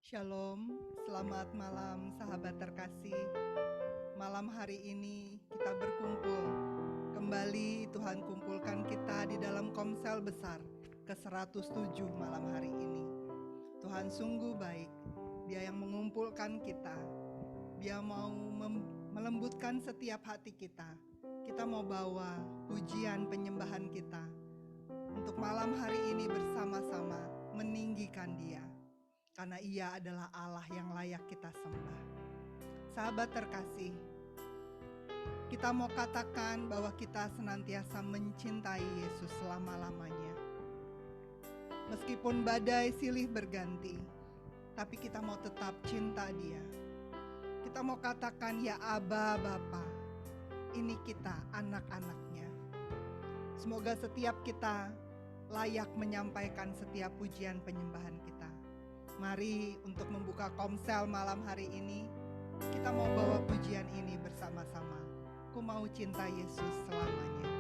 Shalom, selamat malam sahabat terkasih. Malam hari ini kita berkumpul. Kembali Tuhan kumpulkan kita di dalam komsel besar ke-107 malam hari ini. Tuhan sungguh baik, Dia yang mengumpulkan kita. Dia mau melembutkan setiap hati kita. Kita mau bawa pujian penyembahan kita untuk malam hari ini bersama-sama meninggikan Dia. Karena Ia adalah Allah yang layak kita sembah. Sahabat terkasih, kita mau katakan bahwa kita senantiasa mencintai Yesus selama-lamanya. Meskipun badai silih berganti, tapi kita mau tetap cinta Dia. Kita mau katakan, ya Aba Bapa, ini kita anak-anaknya. Semoga setiap kita layak menyampaikan setiap pujian penyembahan kita. Mari untuk membuka komsel malam hari ini, kita mau bawa pujian ini bersama-sama. Ku mau cinta Yesus selamanya.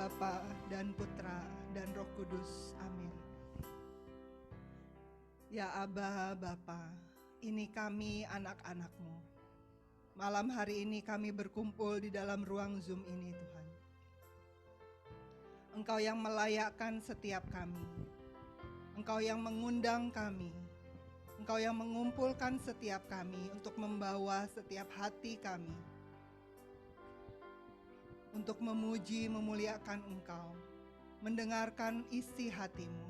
Bapa dan Putra dan Roh Kudus. Amin. Ya Aba Bapa, ini kami anak-anak-Mu. Malam hari ini kami berkumpul di dalam ruang Zoom ini Tuhan. Engkau yang melayakkan setiap kami. Engkau yang mengundang kami. Engkau yang mengumpulkan setiap kami untuk membawa setiap hati kami untuk memuji, memuliakan Engkau, mendengarkan isi hati-Mu.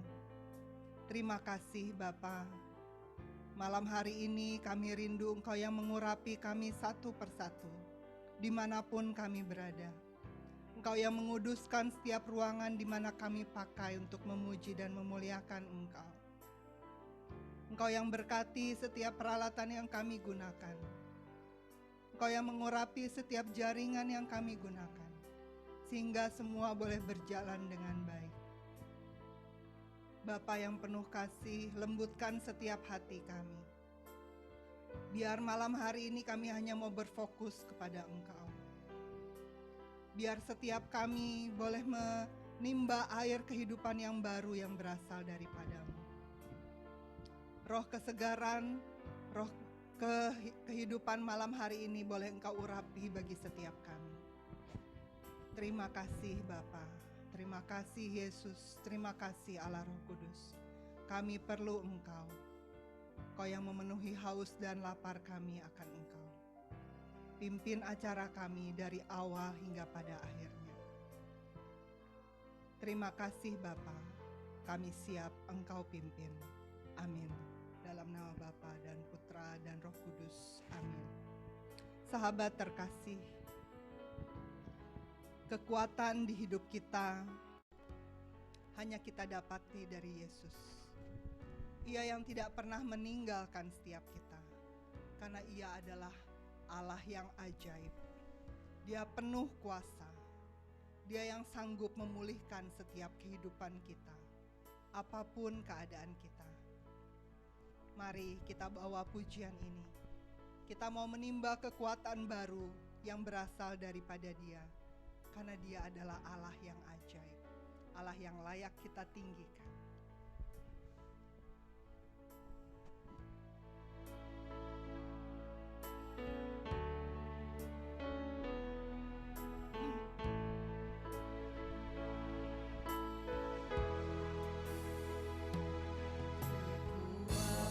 Terima kasih Bapa. Malam hari ini kami rindu Engkau yang mengurapi kami satu persatu, dimanapun kami berada. Engkau yang menguduskan setiap ruangan di mana kami pakai untuk memuji dan memuliakan Engkau. Engkau yang berkati setiap peralatan yang kami gunakan. Engkau yang mengurapi setiap jaringan yang kami gunakan, sehingga semua boleh berjalan dengan baik. Bapa yang penuh kasih, lembutkan setiap hati kami. Biar malam hari ini kami hanya mau berfokus kepada Engkau. Biar setiap kami boleh menimba air kehidupan yang baru yang berasal daripada-Mu. Roh kesegaran, roh kehidupan malam hari ini boleh Engkau urapi bagi setiap kami. Terima kasih Bapa, Terima kasih Yesus, terima kasih Allah Roh Kudus. Kami perlu Engkau. Kau yang memenuhi haus dan lapar kami akan Engkau. Pimpin acara kami dari awal hingga pada akhirnya. Terima kasih Bapa, kami siap Engkau pimpin. Amin. Dalam nama Bapa dan Putra dan Roh Kudus. Amin. Sahabat terkasih, kekuatan di hidup kita hanya kita dapati dari Yesus. Ia yang tidak pernah meninggalkan setiap kita, karena Ia adalah Allah yang ajaib. Dia penuh kuasa. Dia yang sanggup memulihkan setiap kehidupan kita, apapun keadaan kita. Mari kita bawa pujian ini. Kita mau menimba kekuatan baru yang berasal daripada Dia. Karena Dia adalah Allah yang ajaib, Allah yang layak kita tinggikan.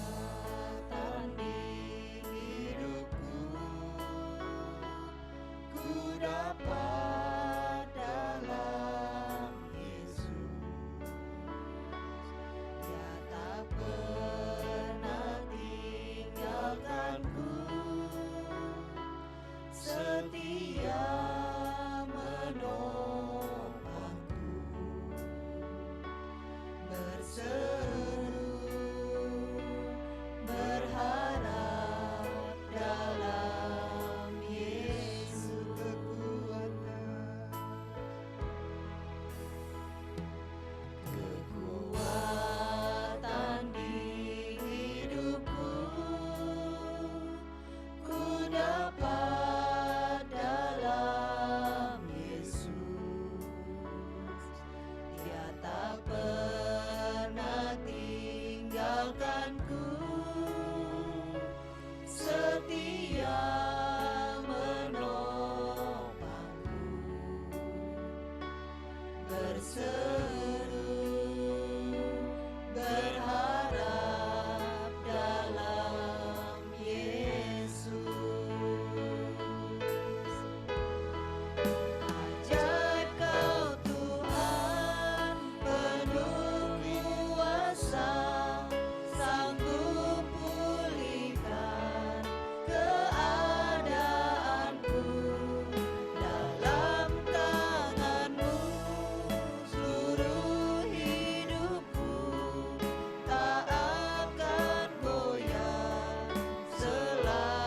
Kekuatan di hidupku, ku dapat dalam Yesus. Dia tak pernah tinggalkanku, setia menolongku, berseru berharap dalam Yesus. Kekuatan di hidupku, ku dapat dalam Yesus. Dia tak pernah tinggalkanku, setia menopangku, berseru berharap dalam Yesus. Ajaib Kau Tuhan, penuh kuasa, sanggup pulihkan keadaanku. Dalam tangan-Mu seluruh hidupku, tak akan goyah selamanya.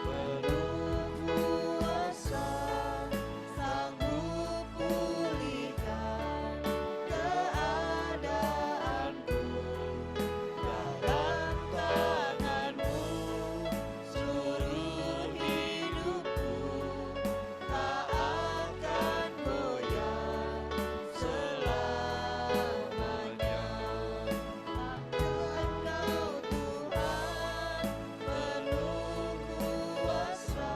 Penuh kuasa, sanggup pulihkan keadaanku. Dalam tangan-Mu seluruh hidupku, tak akan goyah selamanya. Engkau Tuhan, penuh kuasa,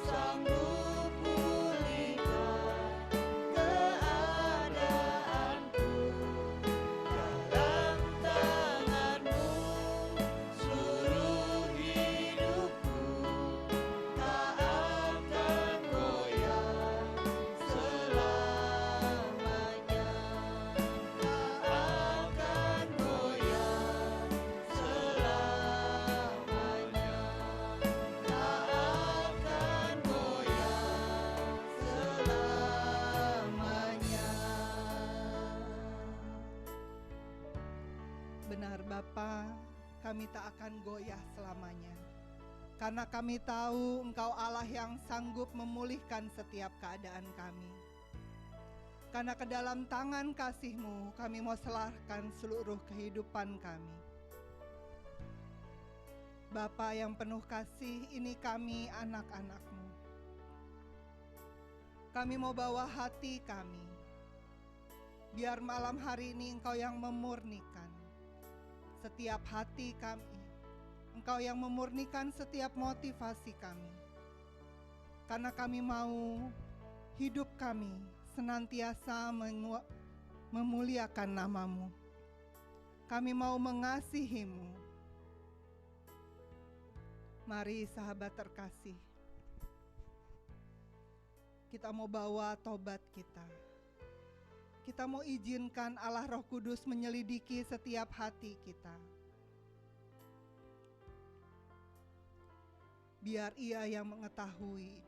sanggup pulihkan keadaanku. Dalam tangan-Mu seluruh hidupku, tak akan goyah selamanya. Tak akan goyah selamanya. Tak akan goyah selamanya. Benar Bapa, kami tak akan goyah selamanya. Karena kami tahu Engkau Allah yang sanggup memulihkan setiap keadaan kami. Karena ke dalam tangan kasih-Mu kami mau serahkan seluruh kehidupan kami. Bapa yang penuh kasih, ini kami anak-anak-Mu. Kami mau bawa hati kami. Biar malam hari ini Engkau yang memurnikan setiap hati kami. Engkau yang memurnikan setiap motivasi kami. Karena kami mau hidup kami senantiasa memuliakan nama-Mu. Kami mau mengasihi-Mu. Mari sahabat terkasih, kita mau bawa tobat kita. Kita mau izinkan Allah Roh Kudus menyelidiki setiap hati kita. Biar Ia yang mengetahui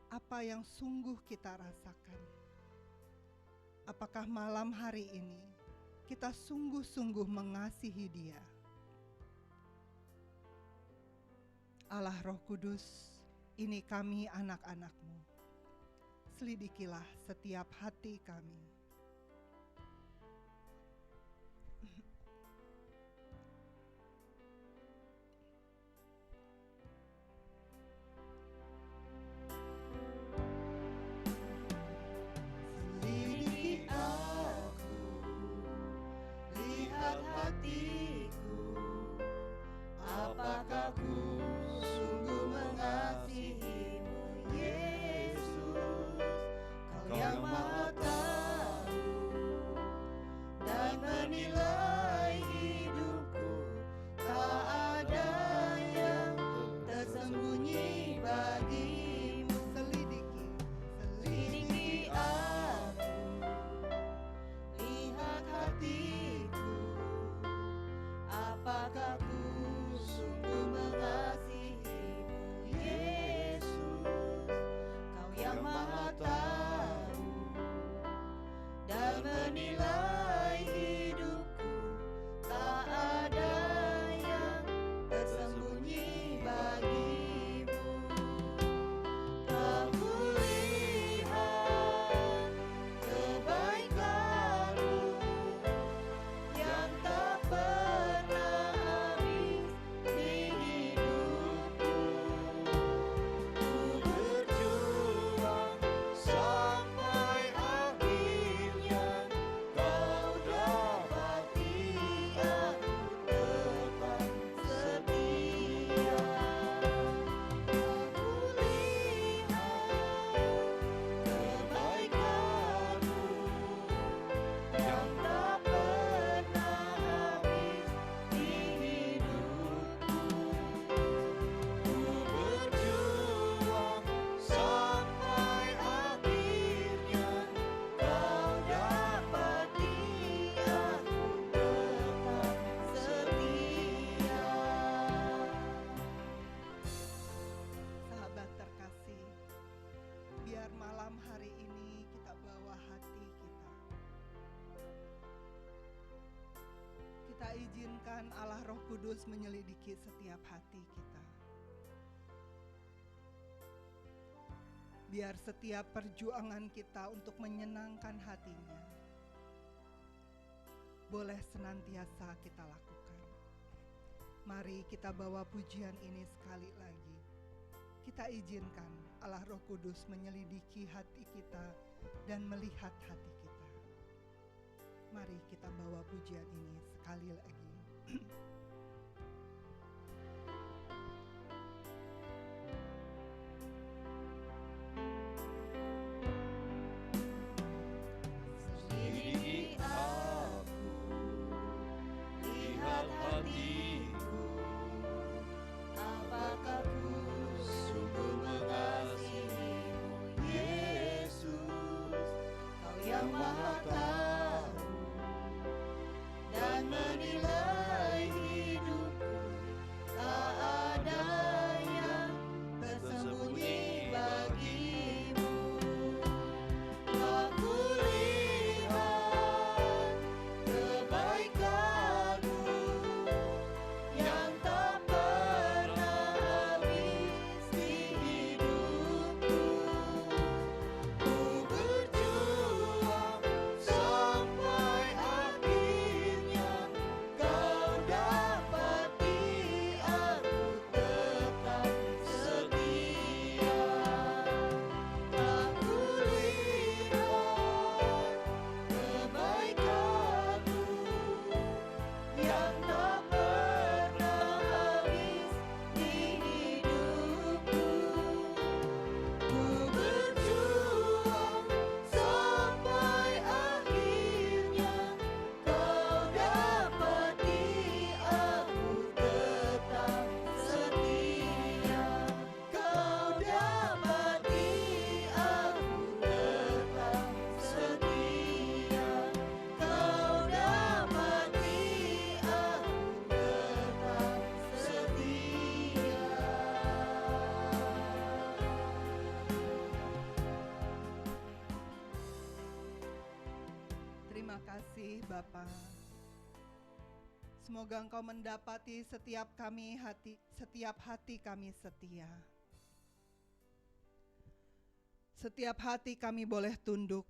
apa yang sungguh kita rasakan. Apakah malam hari ini kita sungguh-sungguh mengasihi Dia? Allah Roh Kudus, ini kami anak-anak-Mu. Selidikilah setiap hati kami. Selidiki aku, lihat hatiku, apakah ku sungguh mengasihi-Mu, Yesus. Kau yang Maha Tahu dan menilai hidupku, tak ada yang tersembunyi bagi-Mu. Selidiki aku, lihat hatiku, apakah ku sungguh mengasihi-Mu, Yesus. Kau yang Maha Tahu dan menilai hidupku, tak ada yang tersembunyi bagi-Mu. Kau kulihat kebaikan-Mu yang tak pernah habis di hidupku. Ku berjuang sampai akhirnya Kau dapati aku tetap setia. Aku lihat kebaikan-Mu yang tak pernah habis di hidupku. Ku berjuang sampai akhirnya Kau dapati aku tetap setia. Sahabat terkasih, biar malam hari ini kita bawa hati kita. Kita izinkan Allah Roh Kudus menyelidiki setiap hati kita. Biar setiap perjuangan kita untuk menyenangkan hatinya boleh senantiasa kita lakukan. Mari kita bawa pujian ini sekali lagi. Kita izinkan Allah Roh Kudus menyelidiki hati kita dan melihat hati kita. Mari kita bawa pujian ini sekali lagi. Selidiki aku, lihat hatiku, apakah ku sungguh mengasihi-Mu, Yesus. Kau yang Maha Tahu dan menilai kasih Bapa. Semoga Engkau mendapati setiap hati kami setia. Setiap hati kami boleh tunduk,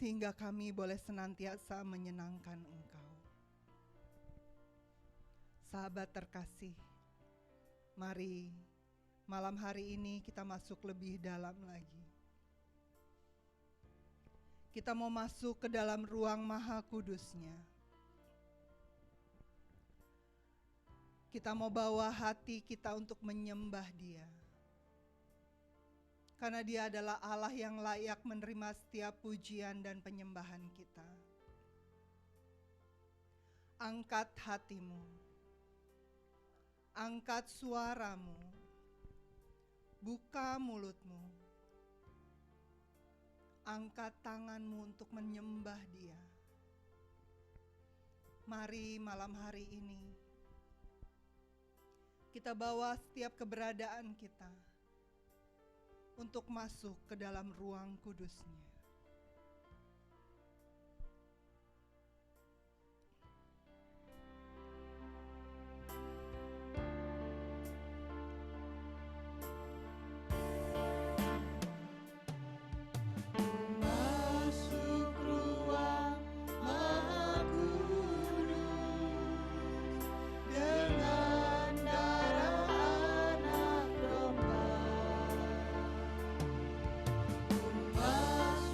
sehingga kami boleh senantiasa menyenangkan Engkau. Sahabat terkasih, mari malam hari ini kita masuk lebih dalam lagi. Kita mau masuk ke dalam ruang Maha Kudusnya. Kita mau bawa hati kita untuk menyembah Dia. Karena Dia adalah Allah yang layak menerima setiap pujian dan penyembahan kita. Angkat hatimu. Angkat suaramu. Buka mulutmu. Angkat tanganmu untuk menyembah Dia. Mari malam hari ini kita bawa setiap keberadaan kita untuk masuk ke dalam ruang kudus-Nya. Masuk ruang Maha Kudus dengan darah anak domba. Masuk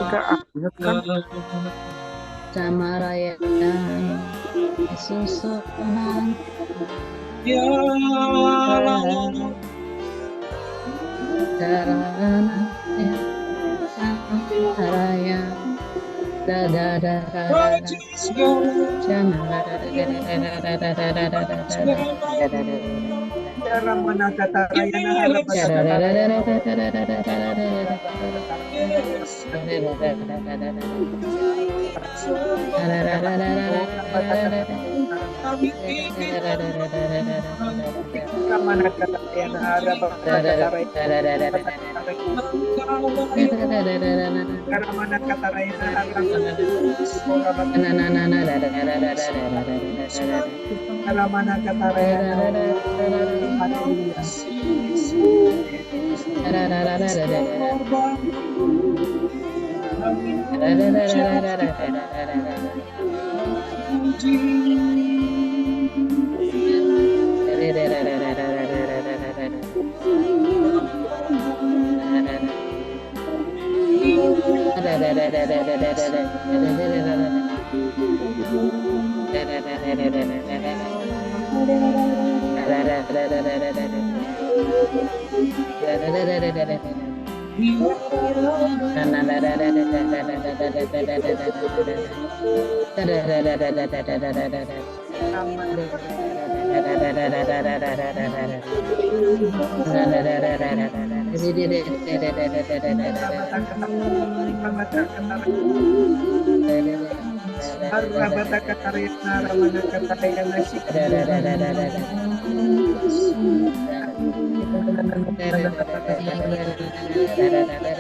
Kak, aku ingat kan? Samaraya Yesus Tuhan Samaraya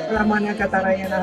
Ramana Katarayana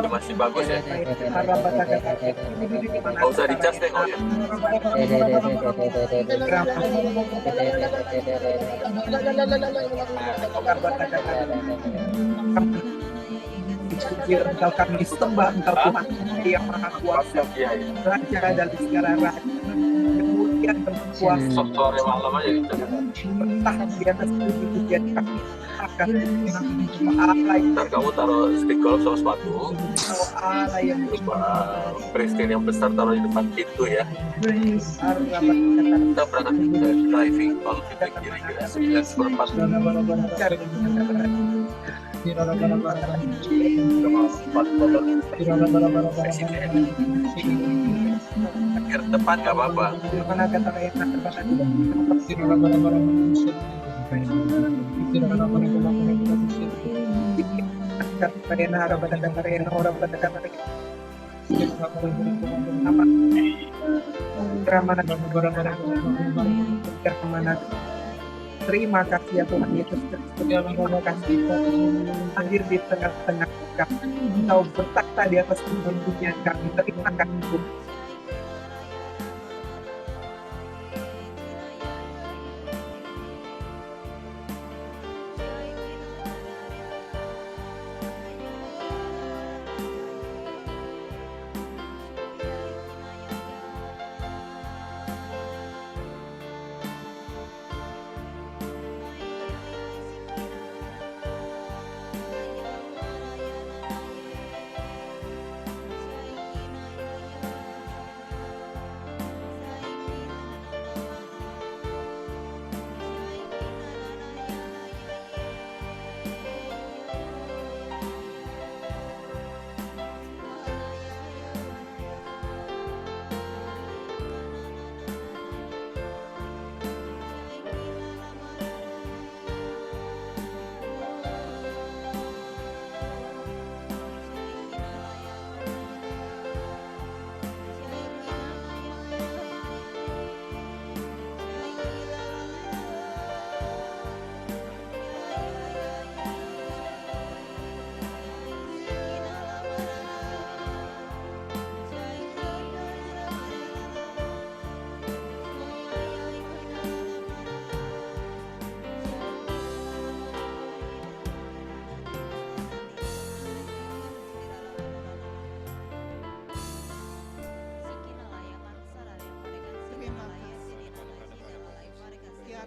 Masih bagus ya. Nggak usah dicas deh kalau ya. Engkau kami sembah, Engkau Tuhan yang maha kuasa, Raja dari segala raja, kemudian berkuasa, Sore malam aja gitu. bertahan di atas puji-pujian kami. Akan Allah yang Ntar kamu taruh stick golf sama sepatu. Allah yang Prestin yang besar taruh di depan pintu ya. Kita berangkat ke driving kalau kita kira-kira 9:04. Presiden. Akhir depan nggak apa-apa. mana kata yang terima kasih ya Tuhan Yesus Kristus. Terima kasih hadir di tengah-tengah kami. Engkau bertakhta di atas dunia kami. Terima kasih Tuhan.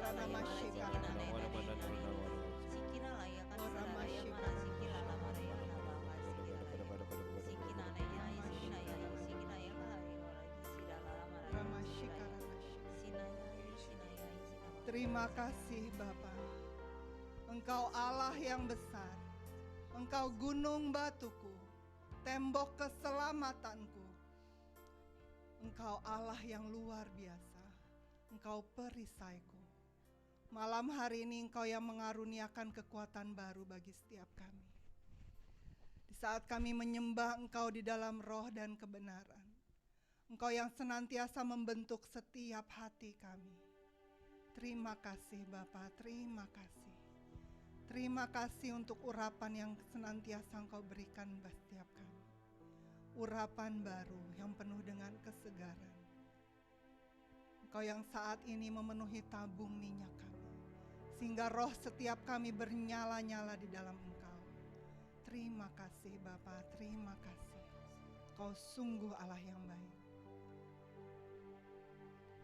Karana Mashikara. Terima kasih Bapa. Engkau Allah yang besar. Engkau gunung batuku, tembok keselamatanku. Engkau Allah yang luar biasa. Engkau perisaiku. Malam hari ini Engkau yang mengaruniakan kekuatan baru bagi setiap kami. Di saat kami menyembah Engkau di dalam roh dan kebenaran, Engkau yang senantiasa membentuk setiap hati kami. Terima kasih Bapa, terima kasih. Terima kasih untuk urapan yang senantiasa Engkau berikan bagi setiap kami. Urapan baru yang penuh dengan kesegaran. Engkau yang saat ini memenuhi tabung minyak kami, sehingga roh setiap kami bernyala-nyala di dalam Engkau. Terima kasih Bapa, terima kasih. Kau sungguh Allah yang baik.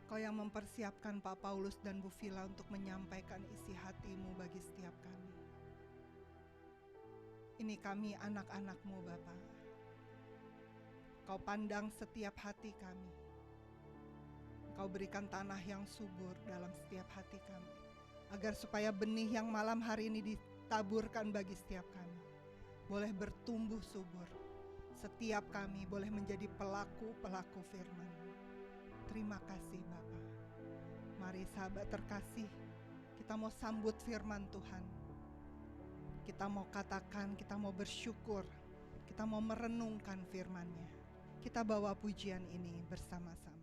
Kau yang mempersiapkan Pak Paulus dan Bu Vila untuk menyampaikan isi hati-Mu bagi setiap kami. Ini kami anak-anak-Mu Bapa. Kau pandang setiap hati kami. Kau berikan tanah yang subur dalam setiap hati kami, agar supaya benih yang malam hari ini ditaburkan bagi setiap kami boleh bertumbuh subur. Setiap kami boleh menjadi pelaku-pelaku firman. Terima kasih Bapa. Mari sahabat terkasih, kita mau sambut firman Tuhan. Kita mau katakan, kita mau bersyukur, kita mau merenungkan firman-Nya. Kita bawa pujian ini bersama-sama.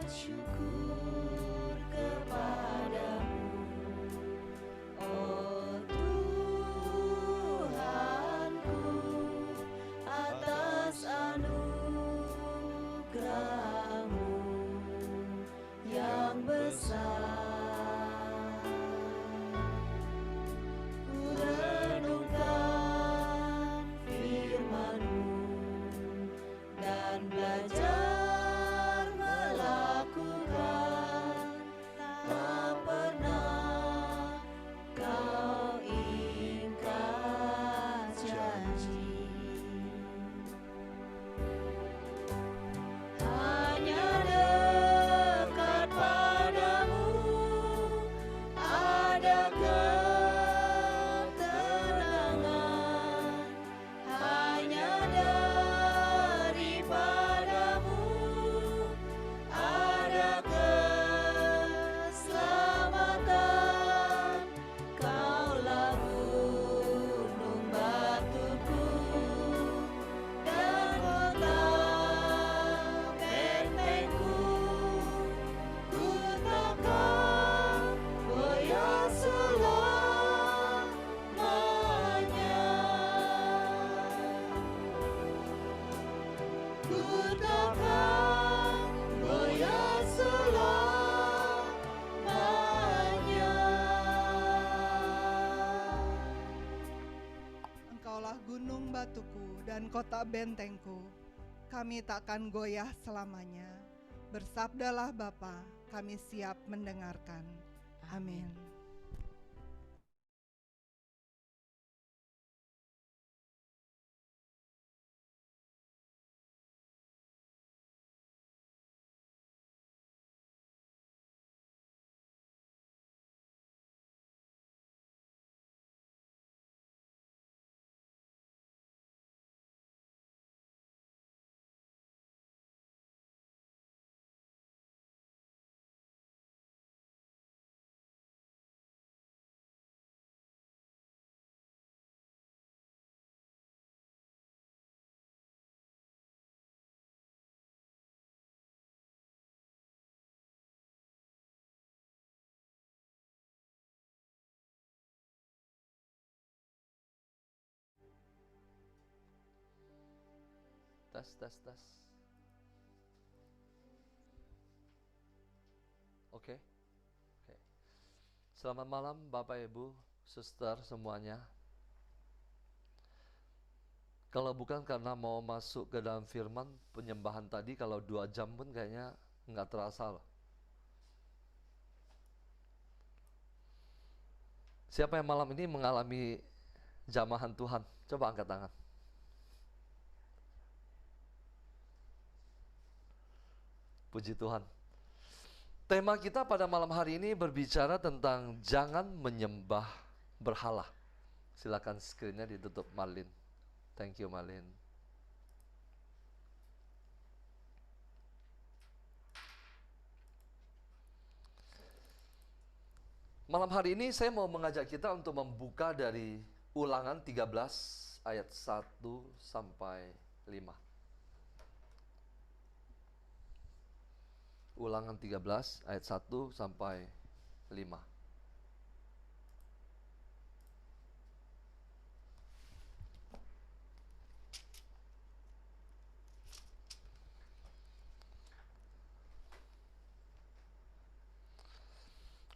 Bersyukur kepadamu, oh Tuhanku, atas anugerah-Mu yang besar. Ku renungkan firman-Mu dan belajar tak pernah Kau ingkar janji. Hanya dekat padamu ada ketenangan, hanya daripadamu ada keselamatan. Kaulah gunung batuku dan kota bentengku. Ku takkan goyah selamanya. Ku takkan goyah selamanya. Engkaulah gunung batuku dan kota bentengku. Kami takkan goyah selamanya. Bersabdalah Bapa, kami siap mendengarkan. Amin. Tes, tes, tes. Oke. Oke. Selamat malam Bapak Ibu, Suster semuanya. Kalau bukan karena mau masuk ke dalam firman penyembahan tadi, kalau 2 jam pun kayaknya nggak terasa loh. Siapa yang malam ini mengalami jamahan Tuhan? Coba angkat tangan. Puji Tuhan. Tema kita pada malam hari ini berbicara tentang jangan menyembah berhala. Silakan screen-nya ditutup, Marlin. Thank you, Marlin. Malam hari ini saya mau mengajak kita untuk membuka dari Ulangan 13 ayat 1 sampai 5. Ulangan 13 ayat 1 sampai 5.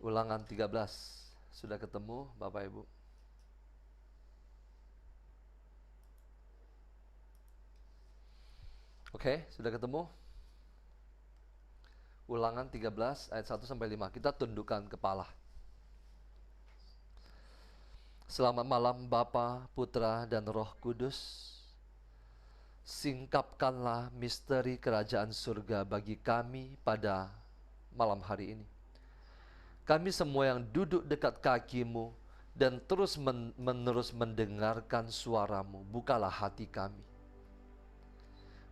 Ulangan 13. Sudah ketemu Bapak Ibu? Oke, sudah ketemu? Ulangan 13 ayat 1 sampai 5. Kita tundukkan kepala. Selamat malam Bapa, Putra, dan Roh Kudus. Singkapkanlah misteri kerajaan surga bagi kami pada malam hari ini. Kami semua yang duduk dekat kaki-Mu dan terus-menerus mendengarkan suara-Mu, bukalah hati kami.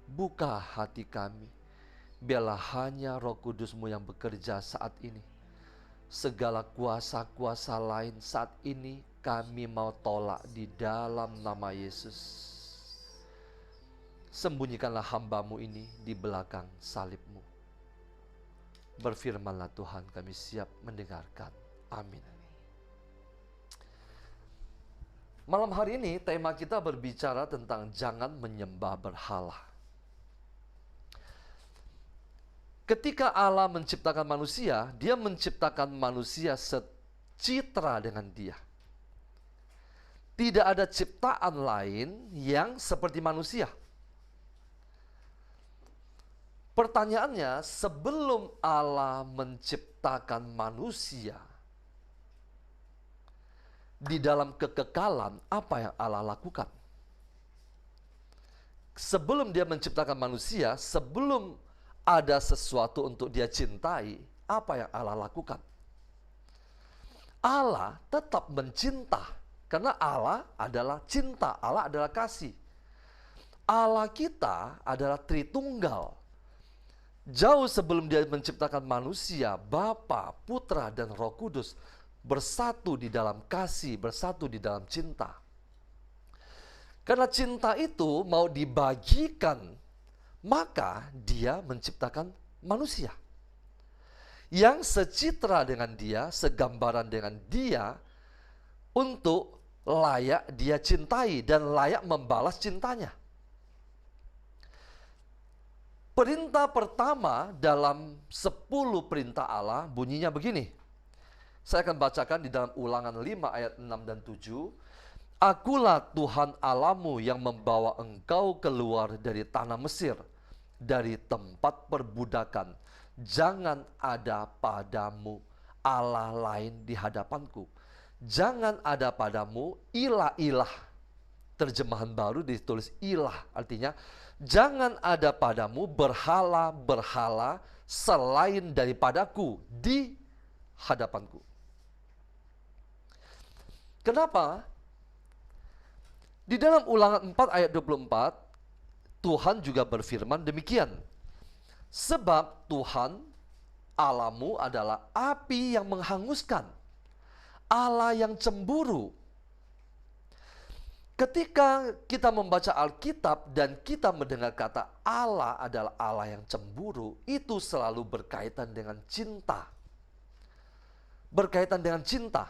Buka hati kami. Biarlah hanya Roh Kudus-Mu yang bekerja saat ini. Segala kuasa-kuasa lain saat ini kami mau tolak di dalam nama Yesus. Sembunyikanlah hamba-Mu ini di belakang salib-Mu. Berfirmanlah Tuhan, kami siap mendengarkan. Amin. Malam hari ini tema kita berbicara tentang jangan menyembah berhala. Ketika Allah menciptakan manusia, Dia menciptakan manusia secitra dengan Dia. Tidak ada ciptaan lain yang seperti manusia. Pertanyaannya, sebelum Allah menciptakan manusia, di dalam kekekalan, apa yang Allah lakukan? Sebelum Dia menciptakan manusia, sebelum ada sesuatu untuk Dia cintai, apa yang Allah lakukan? Allah tetap mencinta, karena Allah adalah cinta, Allah adalah kasih. Allah kita adalah Tritunggal. Jauh sebelum Dia menciptakan manusia, Bapa, Putra, dan Roh Kudus bersatu di dalam kasih, bersatu di dalam cinta. Karena cinta itu mau dibagikan, maka Dia menciptakan manusia yang secitra dengan Dia, segambaran dengan Dia, untuk layak Dia cintai dan layak membalas cintanya. Perintah pertama dalam 10 perintah Allah bunyinya begini. Saya akan bacakan di dalam Ulangan 5 ayat 6 dan 7. Akulah Tuhan Allahmu yang membawa engkau keluar dari tanah Mesir, dari tempat perbudakan. Jangan ada padamu Allah lain di hadapanku. Jangan ada padamu ilah-ilah. Terjemahan baru ditulis ilah, artinya jangan ada padamu berhala-berhala selain daripadaku di hadapanku. Kenapa? Di dalam Ulangan 4 ayat 24, Tuhan juga berfirman demikian. Sebab Tuhan Allahmu adalah api yang menghanguskan, Allah yang cemburu. Ketika kita membaca Alkitab dan kita mendengar kata Allah adalah Allah yang cemburu, itu selalu berkaitan dengan cinta. Berkaitan dengan cinta.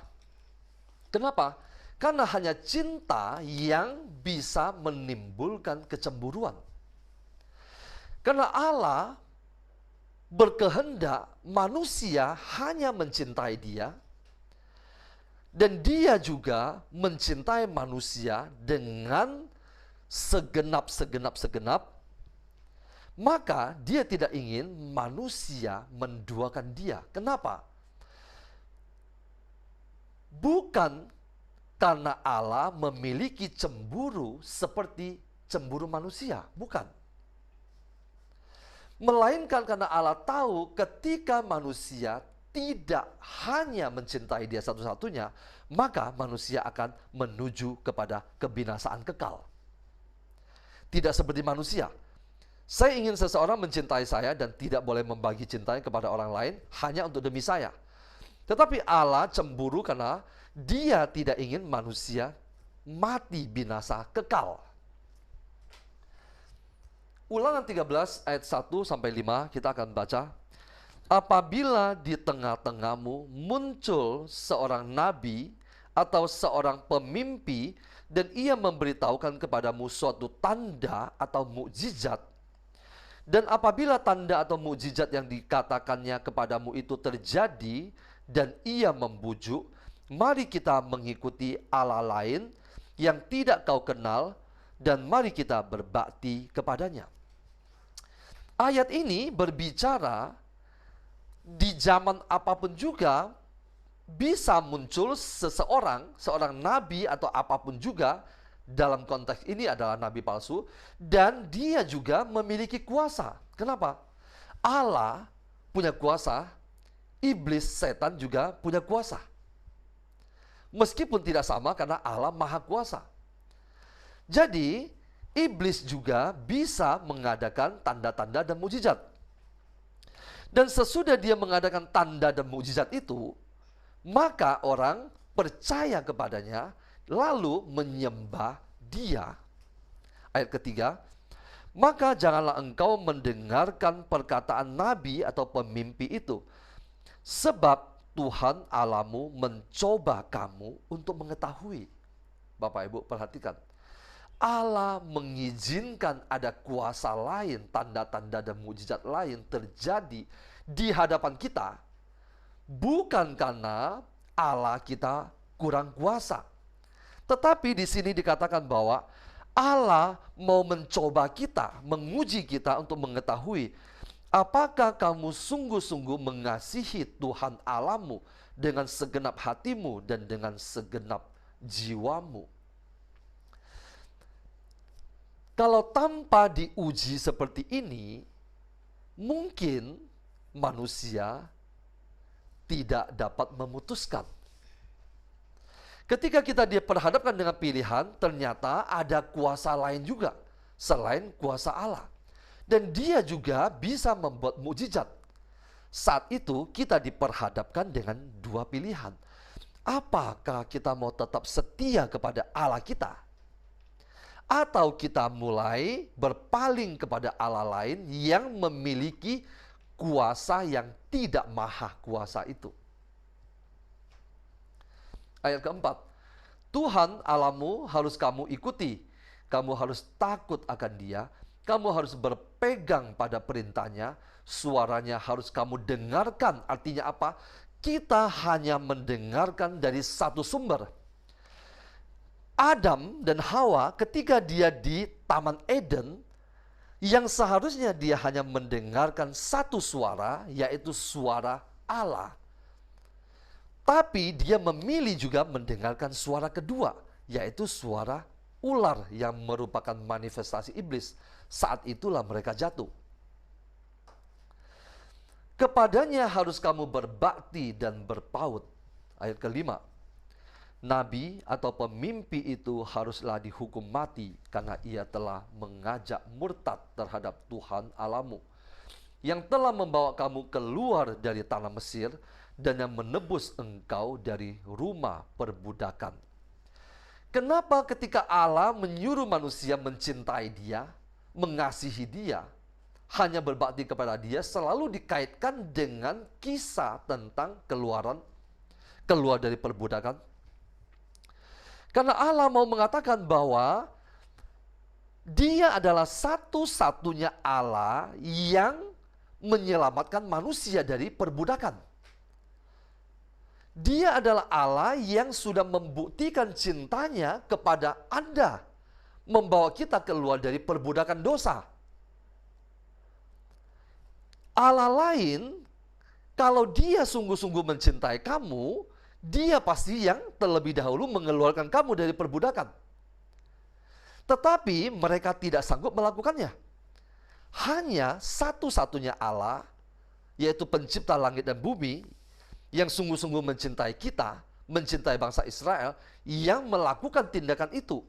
Kenapa? Karena hanya cinta yang bisa menimbulkan kecemburuan. Karena Allah berkehendak manusia hanya mencintai Dia, Dan dia juga mencintai manusia dengan segenap, maka dia tidak ingin manusia menduakan dia. Kenapa? Bukan karena Allah memiliki cemburu seperti cemburu manusia, bukan. Melainkan karena Allah tahu ketika manusia tidak hanya mencintai dia satu-satunya, maka manusia akan menuju kepada kebinasaan kekal. Tidak seperti manusia. Saya ingin seseorang mencintai saya dan tidak boleh membagi cintanya kepada orang lain hanya untuk demi saya. Tetapi Allah cemburu karena dia tidak ingin manusia mati binasa kekal. Ulangan 13 ayat 1-5 kita akan baca. Apabila di tengah-tengahmu muncul seorang nabi atau seorang pemimpi dan ia memberitahukan kepadamu suatu tanda atau mukjizat, dan apabila tanda atau mukjizat yang dikatakannya kepadamu itu terjadi dan ia membujuk, mari kita mengikuti Allah lain yang tidak kau kenal dan mari kita berbakti kepadanya. Ayat ini berbicara di zaman apapun juga bisa muncul seorang nabi atau apapun juga, dalam konteks ini adalah nabi palsu, dan dia juga memiliki kuasa. Kenapa? Allah punya kuasa, iblis, setan juga punya kuasa. Meskipun tidak sama karena Allah maha kuasa. Jadi, iblis juga bisa mengadakan tanda-tanda dan mukjizat. Dan sesudah dia mengadakan tanda dan mukjizat itu, maka orang percaya kepadanya, lalu menyembah dia. Ayat ketiga, maka janganlah engkau mendengarkan perkataan nabi atau pemimpi itu, sebab Tuhan Allahmu mencoba kamu untuk mengetahui. Bapak Ibu perhatikan, Allah mengizinkan ada kuasa lain, tanda-tanda dan mukjizat lain terjadi di hadapan kita, bukan karena Allah kita kurang kuasa. Tetapi di sini dikatakan bahwa Allah mau mencoba kita, menguji kita untuk mengetahui apakah kamu sungguh-sungguh mengasihi Tuhan Allahmu dengan segenap hatimu dan dengan segenap jiwamu. Kalau tanpa diuji seperti ini, mungkin manusia tidak dapat memutuskan. Ketika kita diperhadapkan dengan pilihan, ternyata ada kuasa lain juga selain kuasa Allah. Dan dia juga bisa membuat mukjizat. Saat itu kita diperhadapkan dengan dua pilihan. Apakah kita mau tetap setia kepada Allah kita? Atau kita mulai berpaling kepada Allah lain yang memiliki kuasa yang tidak maha kuasa itu. Ayat keempat, Tuhan Allahmu harus kamu ikuti. Kamu harus takut akan dia. Kamu harus berpegang pada perintahnya. Suaranya harus kamu dengarkan. Artinya apa? Kita hanya mendengarkan dari satu sumber. Adam dan Hawa ketika dia di Taman Eden, yang seharusnya dia hanya mendengarkan satu suara, yaitu suara Allah. Tapi dia memilih juga mendengarkan suara kedua, yaitu suara ular yang merupakan manifestasi iblis. Saat itulah mereka jatuh. Kepadanya harus kamu berbakti dan berpaut. Ayat kelima. Nabi atau pemimpi itu haruslah dihukum mati karena ia telah mengajak murtad terhadap Tuhan Allahmu yang telah membawa kamu keluar dari tanah Mesir dan yang menebus engkau dari rumah perbudakan. Kenapa ketika Allah menyuruh manusia mencintai dia, mengasihi dia, hanya berbakti kepada dia, selalu dikaitkan dengan kisah tentang keluar dari perbudakan? Karena Allah mau mengatakan bahwa dia adalah satu-satunya Allah yang menyelamatkan manusia dari perbudakan. Dia adalah Allah yang sudah membuktikan cintanya kepada Anda, membawa kita keluar dari perbudakan dosa. Allah lain, kalau dia sungguh-sungguh mencintai kamu, dia pasti yang terlebih dahulu mengeluarkan kamu dari perbudakan. Tetapi mereka tidak sanggup melakukannya. Hanya satu-satunya Allah, yaitu pencipta langit dan bumi, yang sungguh-sungguh mencintai kita, mencintai bangsa Israel, yang melakukan tindakan itu.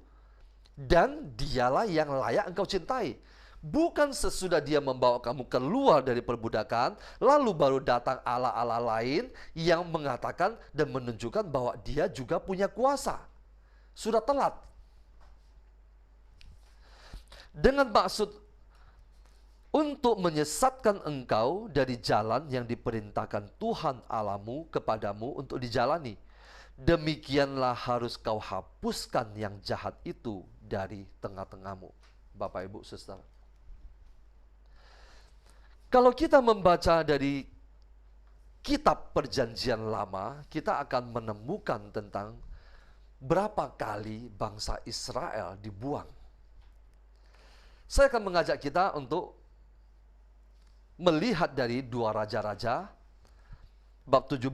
Dan dialah yang layak engkau cintai. Bukan sesudah dia membawa kamu keluar dari perbudakan, lalu baru datang Allah-Allah lain yang mengatakan dan menunjukkan bahwa dia juga punya kuasa. Sudah telat. Dengan maksud untuk menyesatkan engkau dari jalan yang diperintahkan Tuhan Allahmu kepadamu untuk dijalani. Demikianlah harus kau hapuskan yang jahat itu dari tengah-tengahmu. Bapak, Ibu, Saudara. Kalau kita membaca dari kitab Perjanjian Lama, kita akan menemukan tentang berapa kali bangsa Israel dibuang. Saya akan mengajak kita untuk melihat dari 2 Raja-Raja bab 17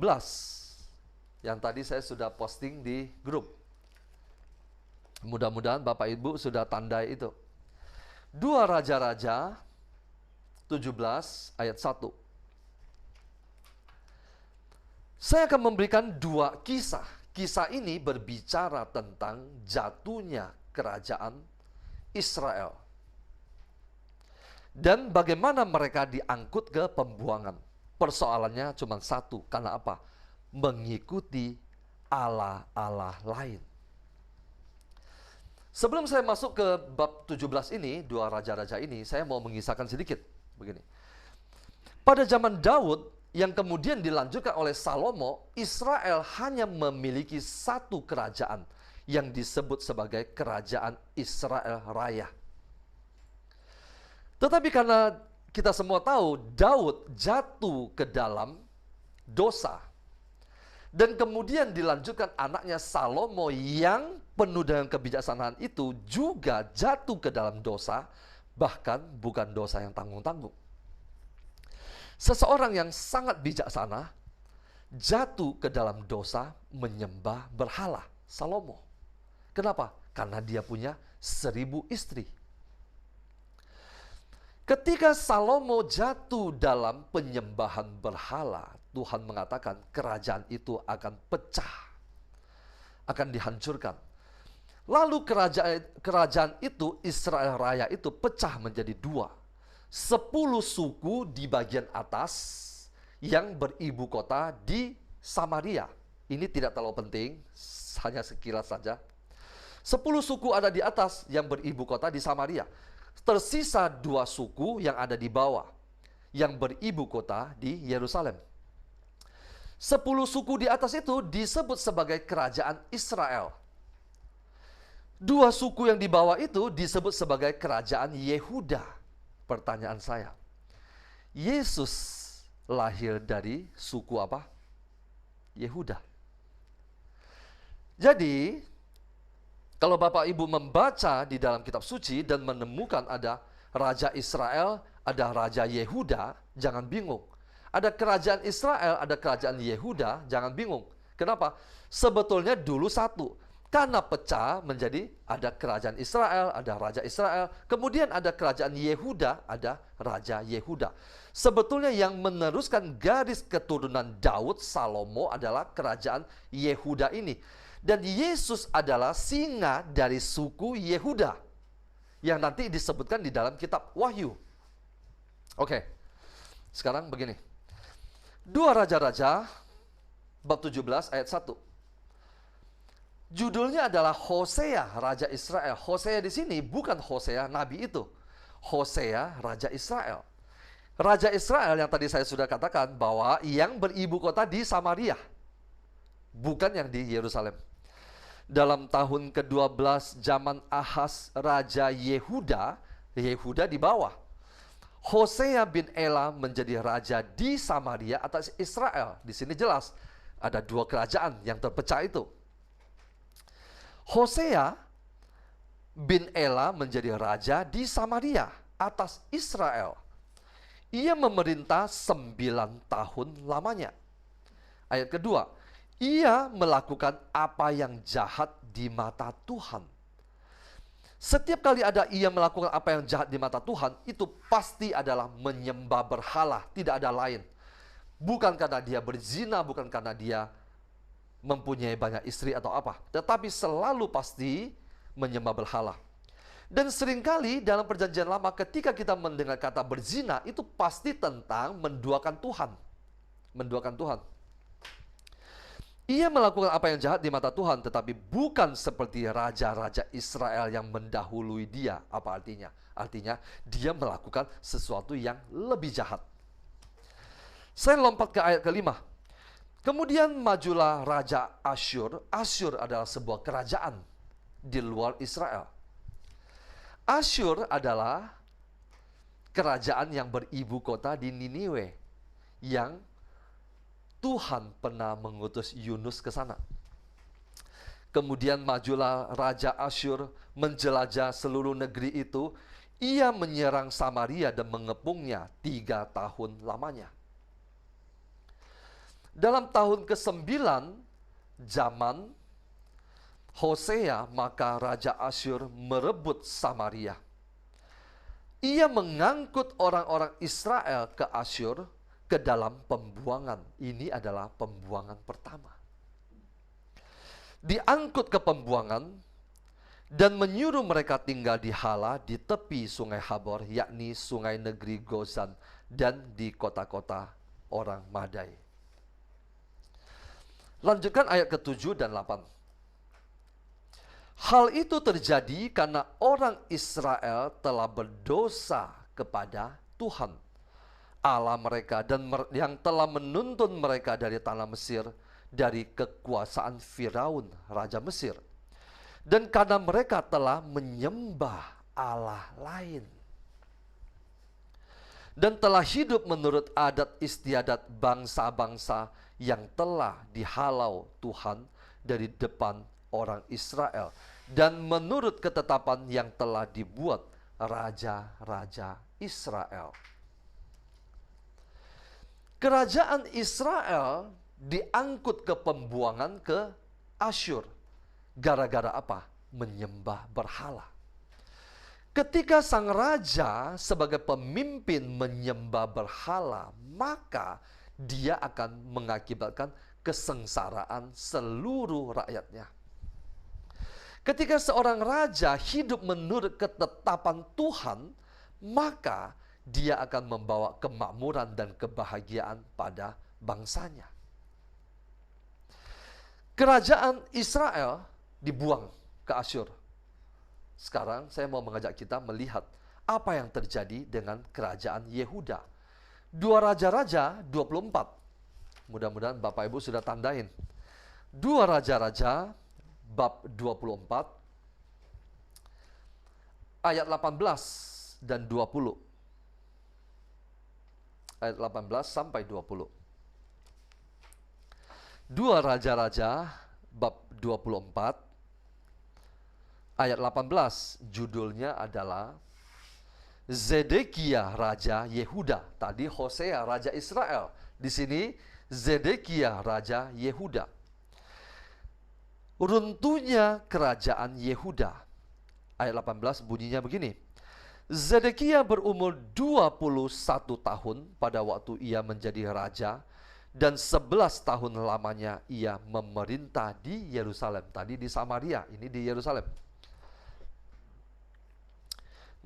yang tadi saya sudah posting di grup. Mudah-mudahan Bapak Ibu sudah tandai itu. 2 Raja-Raja 17 ayat 1. Saya akan memberikan 2 kisah. Kisah ini berbicara tentang jatuhnya kerajaan Israel. Dan bagaimana mereka diangkut ke pembuangan. Persoalannya cuma satu. Karena apa? Mengikuti Allah-Allah lain. Sebelum saya masuk ke bab 17 ini, 2 Raja-Raja ini, saya mau mengisahkan sedikit. Begini. Pada zaman Daud, yang kemudian dilanjutkan oleh Salomo, Israel hanya memiliki satu kerajaan yang disebut sebagai kerajaan Israel Raya. Tetapi karena kita semua tahu Daud jatuh ke dalam dosa. Dan kemudian dilanjutkan anaknya Salomo yang penuh dengan kebijaksanaan itu juga jatuh ke dalam dosa, bahkan bukan dosa yang tanggung-tanggung. Seseorang yang sangat bijaksana jatuh ke dalam dosa menyembah berhala, Salomo. Kenapa? Karena dia punya 1000 istri. Ketika Salomo jatuh dalam penyembahan berhala, Tuhan mengatakan kerajaan itu akan pecah, akan dihancurkan. Lalu kerajaan itu, Israel Raya itu pecah menjadi 2. 10 suku di bagian atas yang beribu kota di Samaria. Ini tidak terlalu penting, hanya sekilas saja. 10 suku ada di atas yang beribu kota di Samaria. Tersisa 2 suku yang ada di bawah, yang beribu kota di Yerusalem. 10 suku di atas itu disebut sebagai kerajaan Israel. 2 suku yang di bawah itu disebut sebagai kerajaan Yehuda. Pertanyaan saya, Yesus lahir dari suku apa? Yehuda. Jadi, kalau Bapak Ibu membaca di dalam kitab suci dan menemukan ada Raja Israel, ada Raja Yehuda, jangan bingung. Ada kerajaan Israel, ada kerajaan Yehuda, jangan bingung. Kenapa? Sebetulnya dulu satu. Karena pecah menjadi ada kerajaan Israel, ada Raja Israel. Kemudian ada kerajaan Yehuda, ada Raja Yehuda. Sebetulnya yang meneruskan garis keturunan Daud, Salomo adalah kerajaan Yehuda ini. Dan Yesus adalah singa dari suku Yehuda yang nanti disebutkan di dalam kitab Wahyu. Oke, sekarang begini. 2 Raja-Raja bab 17 ayat 1. Judulnya adalah Hosea, Raja Israel. Hosea di sini bukan Hosea Nabi itu. Hosea, Raja Israel. Raja Israel yang tadi saya sudah katakan bahwa yang beribu kota di Samaria, bukan yang di Yerusalem. Dalam tahun ke-12 zaman Ahaz Raja Yehuda, Yehuda di bawah. Hosea bin Ela menjadi raja di Samaria atas Israel. Di sini jelas, Ada dua kerajaan yang terpecah itu. Hosea bin Ela menjadi raja di Samaria atas Israel. Ia memerintah 9 tahun lamanya. Ayat kedua, ia melakukan apa yang jahat di mata Tuhan. Setiap kali ada ia melakukan apa yang jahat di mata Tuhan, itu pasti adalah menyembah berhala, tidak ada lain. Bukan karena dia berzina, bukan karena dia mempunyai banyak istri atau apa, tetapi selalu pasti menyembah berhala. Dan seringkali dalam perjanjian lama ketika kita mendengar kata berzina, itu pasti tentang menduakan Tuhan. Menduakan Tuhan. Ia melakukan apa yang jahat di mata Tuhan, tetapi bukan seperti raja-raja Israel yang mendahului dia. Apa artinya? Artinya dia melakukan sesuatu yang lebih jahat. Saya lompat ke ayat kelima. Kemudian majulah Raja Asyur. Asyur adalah sebuah kerajaan di luar Israel. Asyur adalah kerajaan yang beribu kota di Niniwe, yang Tuhan pernah mengutus Yunus ke sana. Kemudian majulah Raja Asyur menjelajah seluruh negeri itu. Ia menyerang Samaria dan mengepungnya 3 tahun lamanya. Dalam tahun ke-9 zaman Hosea, maka Raja Asyur merebut Samaria. Ia mengangkut orang-orang Israel ke Asyur ke dalam pembuangan. Ini adalah pembuangan pertama. Diangkut ke pembuangan dan menyuruh mereka tinggal di Hala di tepi sungai Habor, yakni sungai negeri Gozan, dan di kota-kota orang Madai. Lanjutkan ayat ke-7 dan 8. Hal itu terjadi karena orang Israel telah berdosa kepada Tuhan Allah mereka, dan yang telah menuntun mereka dari tanah Mesir, dari kekuasaan Firaun raja Mesir, dan karena mereka telah menyembah Allah lain dan telah hidup menurut adat istiadat bangsa-bangsa yang telah dihalau Tuhan dari depan orang Israel, dan menurut ketetapan yang telah dibuat raja-raja Israel. Kerajaan Israel diangkut ke pembuangan ke Asyur. Gara-gara apa? Menyembah berhala. Ketika sang raja sebagai pemimpin menyembah berhala, maka dia akan mengakibatkan kesengsaraan seluruh rakyatnya. Ketika seorang raja hidup menurut ketetapan Tuhan, maka dia akan membawa kemakmuran dan kebahagiaan pada bangsanya. Kerajaan Israel dibuang ke Asyur. Sekarang saya mau mengajak kita melihat apa yang terjadi dengan kerajaan Yehuda. 2 Raja-Raja 24. Mudah-mudahan Bapak Ibu sudah tandain. 2 Raja-Raja bab 24 ayat 18 dan 20. Ayat 18 sampai 20. 2 Raja-Raja bab 24 ayat 18, judulnya adalah Zedekia raja Yehuda. Tadi Hosea raja Israel, di sini Zedekia raja Yehuda. Runtuhnya kerajaan Yehuda. Ayat 18 bunyinya begini. Zedekia berumur 21 tahun pada waktu ia menjadi raja, dan 11 tahun lamanya ia memerintah di Yerusalem. Tadi di Samaria, ini di Yerusalem.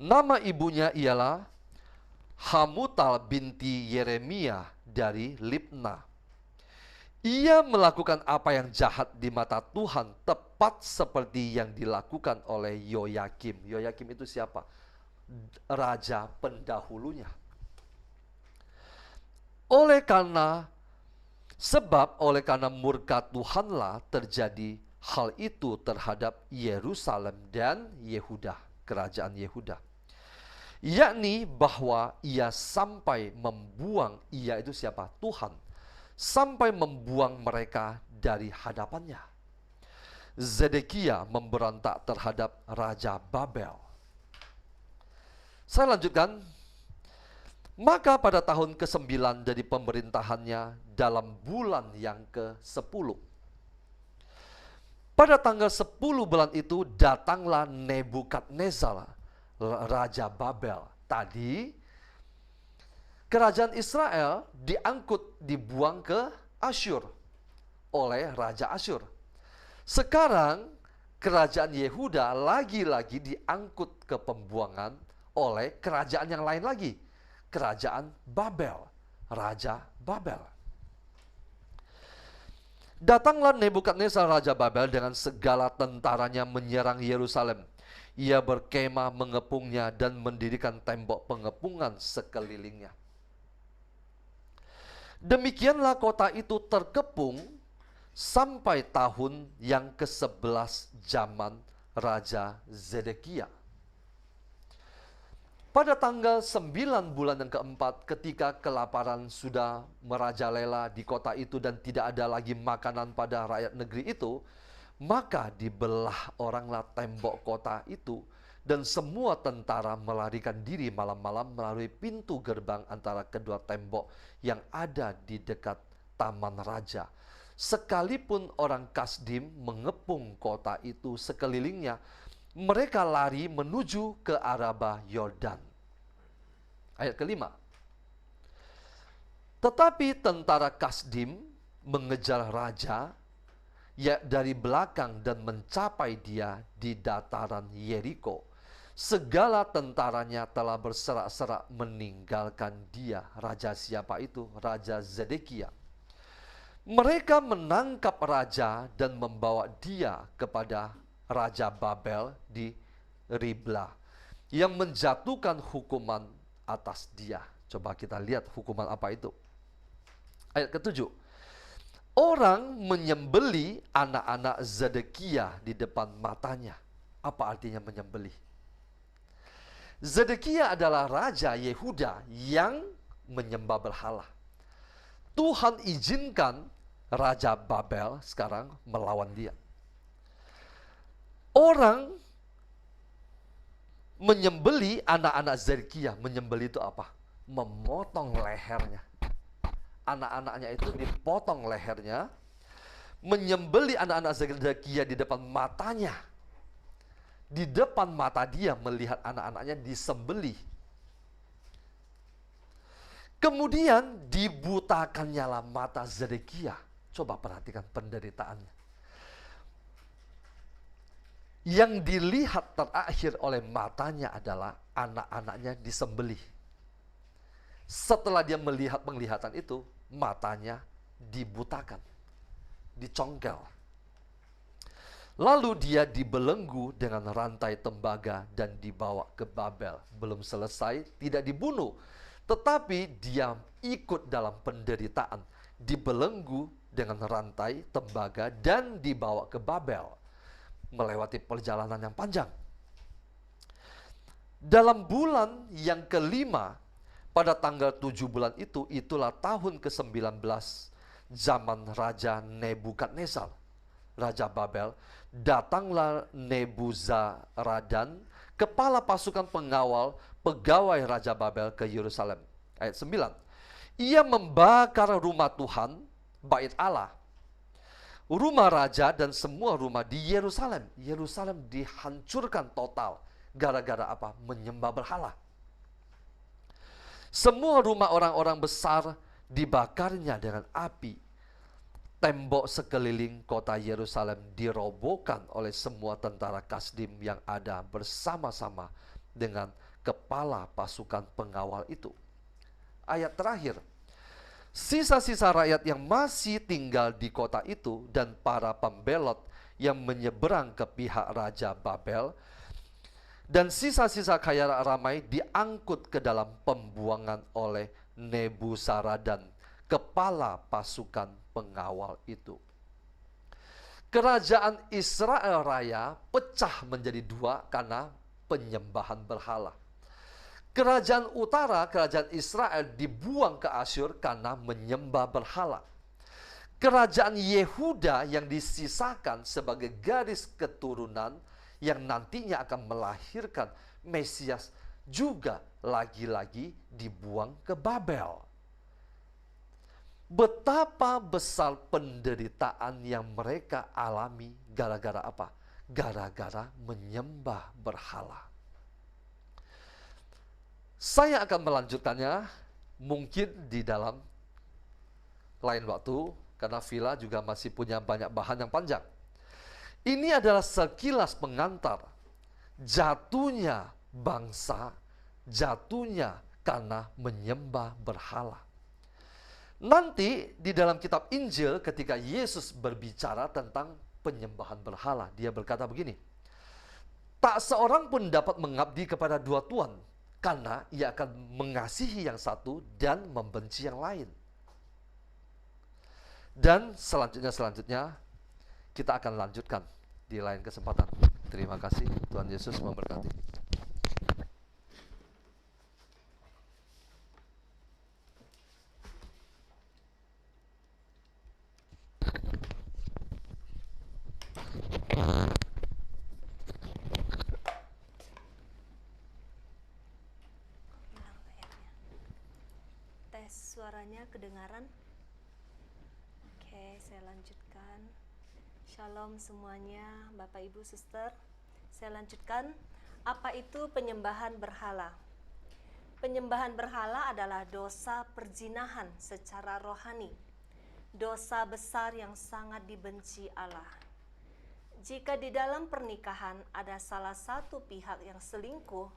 Nama ibunya ialah Hamutal binti Yeremia dari Libna. Ia melakukan apa yang jahat di mata Tuhan, tepat seperti yang dilakukan oleh Yoyakim. Yoyakim itu siapa? Raja pendahulunya. Oleh karena murka Tuhanlah terjadi hal itu terhadap Yerusalem dan Yehuda, kerajaan Yehuda. Yakni bahwa ia sampai membuang, ia itu siapa? Tuhan. sampai membuang mereka dari hadapannya. Zedekia memberontak terhadap Raja Babel. Saya lanjutkan. Maka pada tahun ke-9 dari pemerintahannya dalam bulan yang ke-10. Pada tanggal 10 bulan itu datanglah Nebukadnezar, Raja Babel. Tadi kerajaan Israel dibuang ke Asyur oleh Raja Asyur. Sekarang kerajaan Yehuda lagi-lagi diangkut ke pembuangan oleh kerajaan yang lain lagi. Kerajaan Babel, Raja Babel. Datanglah Nebukadnezar Raja Babel dengan segala tentaranya menyerang Yerusalem. Ia berkemah mengepungnya dan mendirikan tembok pengepungan sekelilingnya. Demikianlah kota itu terkepung sampai tahun yang ke-11 zaman Raja Zedekia. Pada tanggal 9 bulan yang keempat, ketika kelaparan sudah merajalela di kota itu dan tidak ada lagi makanan pada rakyat negeri itu, maka dibelah oranglah tembok kota itu, dan semua tentara melarikan diri malam-malam melalui pintu gerbang antara kedua tembok yang ada di dekat Taman Raja. Sekalipun orang Kasdim mengepung kota itu sekelilingnya, mereka lari menuju ke Araba Yordan. Ayat kelima. Tetapi tentara Kasdim mengejar raja dari belakang dan mencapai dia di dataran Yeriko. Segala tentaranya telah berserak-serak meninggalkan dia. Raja siapa itu? Raja Zedekia. Mereka menangkap raja dan membawa dia kepada Raja Babel di Riblah, yang menjatuhkan hukuman atas dia. Coba kita lihat hukuman apa itu. Ayat ke-7. Orang menyembeli anak-anak Zedekia di depan matanya. Apa artinya menyembeli? Zedekia adalah raja Yehuda yang menyembah berhala. Tuhan izinkan Raja Babel sekarang melawan dia. Orang menyembeli anak-anak Zedekia. Menyembeli itu apa? Memotong lehernya. Anak-anaknya itu dipotong lehernya. Menyembeli anak-anak Zedekia di depan matanya. Di depan mata dia melihat anak-anaknya disembeli. Kemudian dibutakannya lah mata Zedekia. Coba perhatikan penderitaannya. Yang dilihat terakhir oleh matanya adalah anak-anaknya disembelih. Setelah dia melihat penglihatan itu, matanya dibutakan, dicongkel. Lalu dia dibelenggu dengan rantai tembaga dan dibawa ke Babel. Belum selesai, tidak dibunuh, tetapi dia ikut dalam penderitaan, dibelenggu dengan rantai tembaga dan dibawa ke Babel, melewati perjalanan yang panjang. Dalam bulan yang kelima, pada tanggal 7 bulan itu, itulah tahun ke-19 zaman Raja Nebukadnezar, Raja Babel. Datanglah Nebuzaradan, kepala pasukan pengawal pegawai Raja Babel ke Yerusalem. Ayat 9. Ia membakar rumah Tuhan, bait Allah, rumah raja dan semua rumah di Yerusalem. Yerusalem dihancurkan total. Gara-gara apa? Menyembah berhala. Semua rumah orang-orang besar dibakarnya dengan api. Tembok sekeliling kota Yerusalem dirobohkan oleh semua tentara Kasdim yang ada bersama-sama dengan kepala pasukan pengawal itu. Ayat terakhir. Sisa-sisa rakyat yang masih tinggal di kota itu dan para pembelot yang menyeberang ke pihak Raja Babel dan sisa-sisa kaya ramai diangkut ke dalam pembuangan oleh Nebuzaradan, kepala pasukan pengawal itu. Kerajaan Israel Raya pecah menjadi dua karena penyembahan berhala. Kerajaan utara, kerajaan Israel dibuang ke Asyur karena menyembah berhala. kerajaan Yehuda yang disisakan sebagai garis keturunan yang nantinya akan melahirkan Mesias juga lagi-lagi dibuang ke Babel. Betapa besar penderitaan yang mereka alami gara-gara apa? Gara-gara menyembah berhala. Saya akan melanjutkannya mungkin di dalam lain waktu, karena Villa juga masih punya banyak bahan yang panjang. Ini adalah sekilas pengantar jatuhnya bangsa, jatuhnya karena menyembah berhala. Nanti di dalam kitab Injil ketika Yesus berbicara tentang penyembahan berhala, dia berkata begini, tak seorang pun dapat mengabdi kepada dua tuan, karena ia akan mengasihi yang satu dan membenci yang lain. Dan selanjutnya kita akan lanjutkan di lain kesempatan. Terima kasih, Tuhan Yesus memberkati. Tes suaranya kedengaran? Oke, saya lanjutkan. Shalom semuanya, Bapak Ibu Suster. Saya lanjutkan. Apa itu penyembahan berhala? Penyembahan berhala adalah dosa perzinahan secara rohani. Dosa besar yang sangat dibenci Allah. Jika di dalam pernikahan ada salah satu pihak yang selingkuh,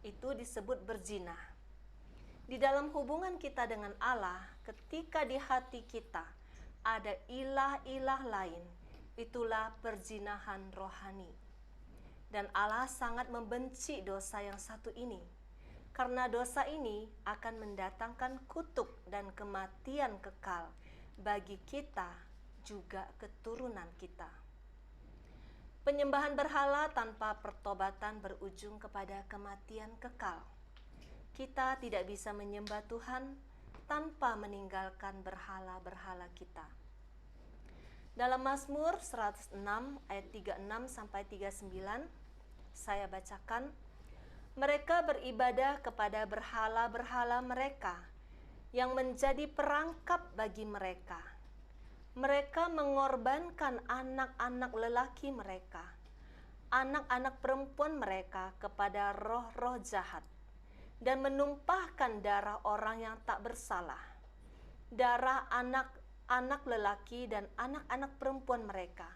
itu disebut berzina. Di dalam hubungan kita dengan Allah, ketika di hati kita ada ilah-ilah lain, itulah perzinahan rohani. Dan Allah sangat membenci dosa yang satu ini, karena dosa ini akan mendatangkan kutuk dan kematian kekal bagi kita juga keturunan kita. Penyembahan berhala tanpa pertobatan berujung kepada kematian kekal. Kita tidak bisa menyembah Tuhan tanpa meninggalkan berhala-berhala kita. Dalam Mazmur 106 ayat 36 sampai 39, saya bacakan, mereka beribadah kepada berhala-berhala mereka yang menjadi perangkap bagi mereka. Mereka mengorbankan anak-anak lelaki mereka, anak-anak perempuan mereka kepada roh-roh jahat, dan menumpahkan darah orang yang tak bersalah, darah anak-anak lelaki dan anak-anak perempuan mereka,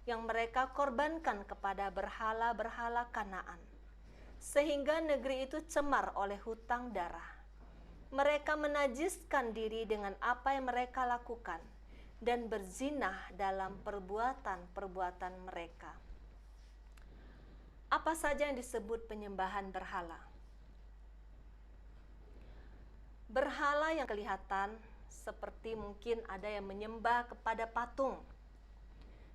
yang mereka korbankan kepada berhala-berhala Kanaan, sehingga negeri itu cemar oleh hutang darah. Mereka menajiskan diri dengan apa yang mereka lakukan, dan berzinah dalam perbuatan-perbuatan mereka. Apa saja yang disebut penyembahan berhala? Berhala yang kelihatan seperti mungkin ada yang menyembah kepada patung.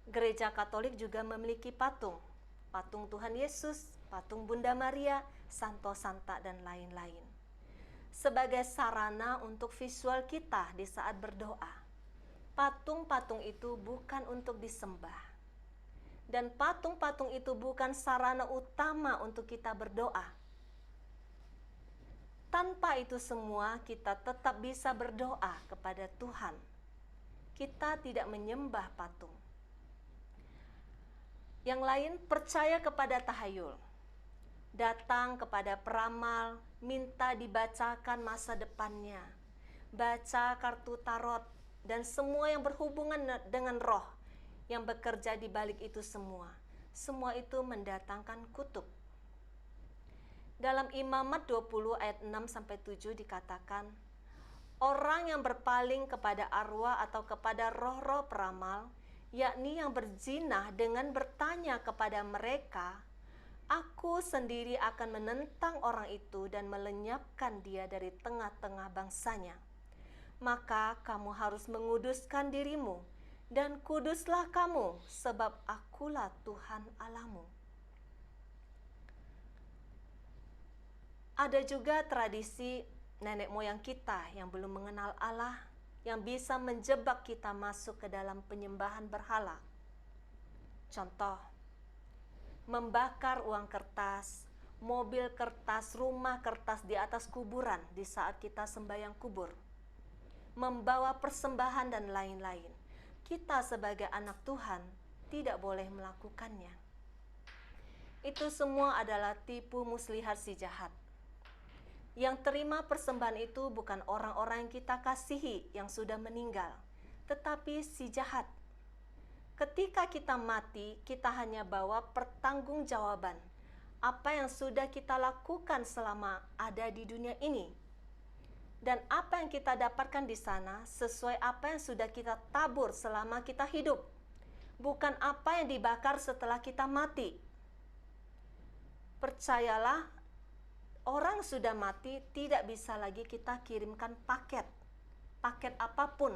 Gereja Katolik juga memiliki patung. Patung Tuhan Yesus, patung Bunda Maria, Santo Santa, dan lain-lain. Sebagai sarana untuk visual kita di saat berdoa. Patung-patung itu bukan untuk disembah. Dan patung-patung itu bukan sarana utama untuk kita berdoa. Tanpa itu semua, kita tetap bisa berdoa kepada Tuhan. Kita tidak menyembah patung. Yang lain percaya kepada tahayul. Datang kepada peramal, minta dibacakan masa depannya. Baca kartu tarot, dan semua yang berhubungan dengan roh yang bekerja di balik itu semua. Semua itu mendatangkan kutuk. Dalam Imamat 20 ayat 6-7 dikatakan, orang yang berpaling kepada arwah atau kepada roh-roh peramal, yakni yang berzina dengan bertanya kepada mereka, aku sendiri akan menentang orang itu dan melenyapkan dia dari tengah-tengah bangsanya. Maka kamu harus menguduskan dirimu, dan kuduslah kamu, sebab akulah Tuhan Allahmu. Ada juga tradisi nenek moyang kita yang belum mengenal Allah, yang bisa menjebak kita masuk ke dalam penyembahan berhala. Contoh, membakar uang kertas, mobil kertas, rumah kertas di atas kuburan di saat kita sembahyang kubur, membawa persembahan dan lain-lain. Kita sebagai anak Tuhan tidak boleh melakukannya. Itu semua adalah tipu muslihat si jahat. Yang terima persembahan itu bukan orang-orang yang kita kasihi yang sudah meninggal, tetapi si jahat. Ketika kita mati, kita hanya bawa pertanggungjawaban apa yang sudah kita lakukan selama ada di dunia ini. Dan apa yang kita dapatkan di sana sesuai apa yang sudah kita tabur selama kita hidup, bukan apa yang dibakar setelah kita mati. Percayalah, orang sudah mati tidak bisa lagi kita kirimkan paket apapun,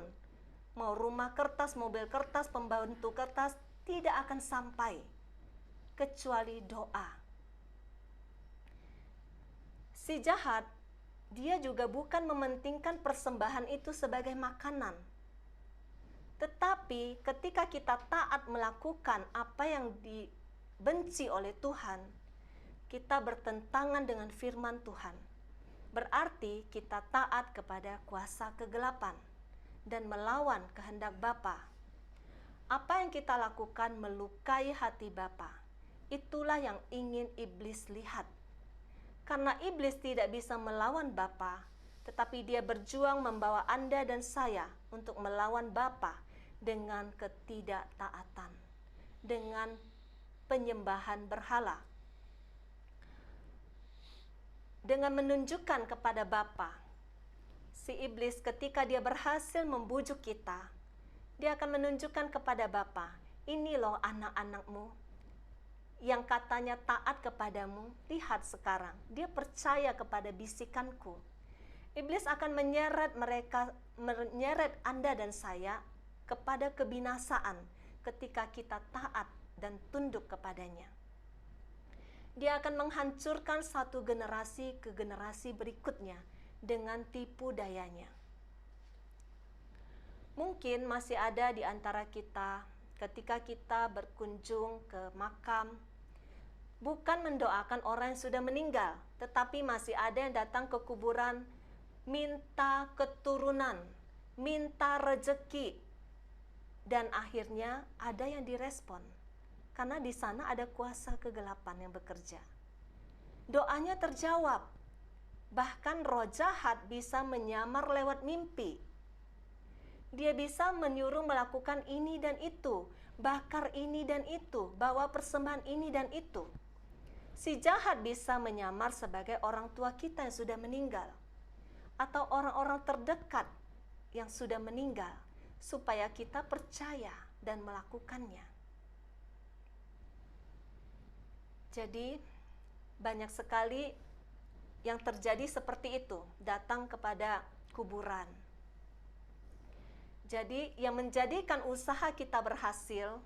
mau rumah kertas, mobil kertas, pembantu kertas, tidak akan sampai kecuali doa. Si jahat, dia juga bukan mementingkan persembahan itu sebagai makanan. Tetapi ketika kita taat melakukan apa yang dibenci oleh Tuhan, kita bertentangan dengan firman Tuhan. Berarti kita taat kepada kuasa kegelapan dan melawan kehendak Bapa. Apa yang kita lakukan melukai hati Bapa. Itulah yang ingin iblis lihat. Karena iblis tidak bisa melawan Bapa, tetapi dia berjuang membawa Anda dan saya untuk melawan Bapa dengan ketidaktaatan, dengan penyembahan berhala. Dengan menunjukkan kepada Bapa, si iblis ketika dia berhasil membujuk kita, dia akan menunjukkan kepada Bapa, ini loh anak-anakmu yang katanya taat kepadamu, lihat sekarang, dia percaya kepada bisikanku. Iblis akan menyeret Anda dan saya kepada kebinasaan ketika kita taat dan tunduk kepadanya. Dia akan menghancurkan satu generasi ke generasi berikutnya dengan tipu dayanya. Mungkin masih ada di antara kita ketika kita berkunjung ke makam, bukan mendoakan orang yang sudah meninggal, tetapi masih ada yang datang ke kuburan minta keturunan, minta rejeki, dan akhirnya ada yang direspon. Karena di sana ada kuasa kegelapan yang bekerja. Doanya terjawab. Bahkan roh jahat bisa menyamar lewat mimpi. Dia bisa menyuruh melakukan ini dan itu, bakar ini dan itu, bawa persembahan ini dan itu. Si jahat bisa menyamar sebagai orang tua kita yang sudah meninggal, atau orang-orang terdekat yang sudah meninggal, supaya kita percaya dan melakukannya. Jadi banyak sekali yang terjadi seperti itu, datang kepada kuburan. Jadi yang menjadikan usaha kita berhasil,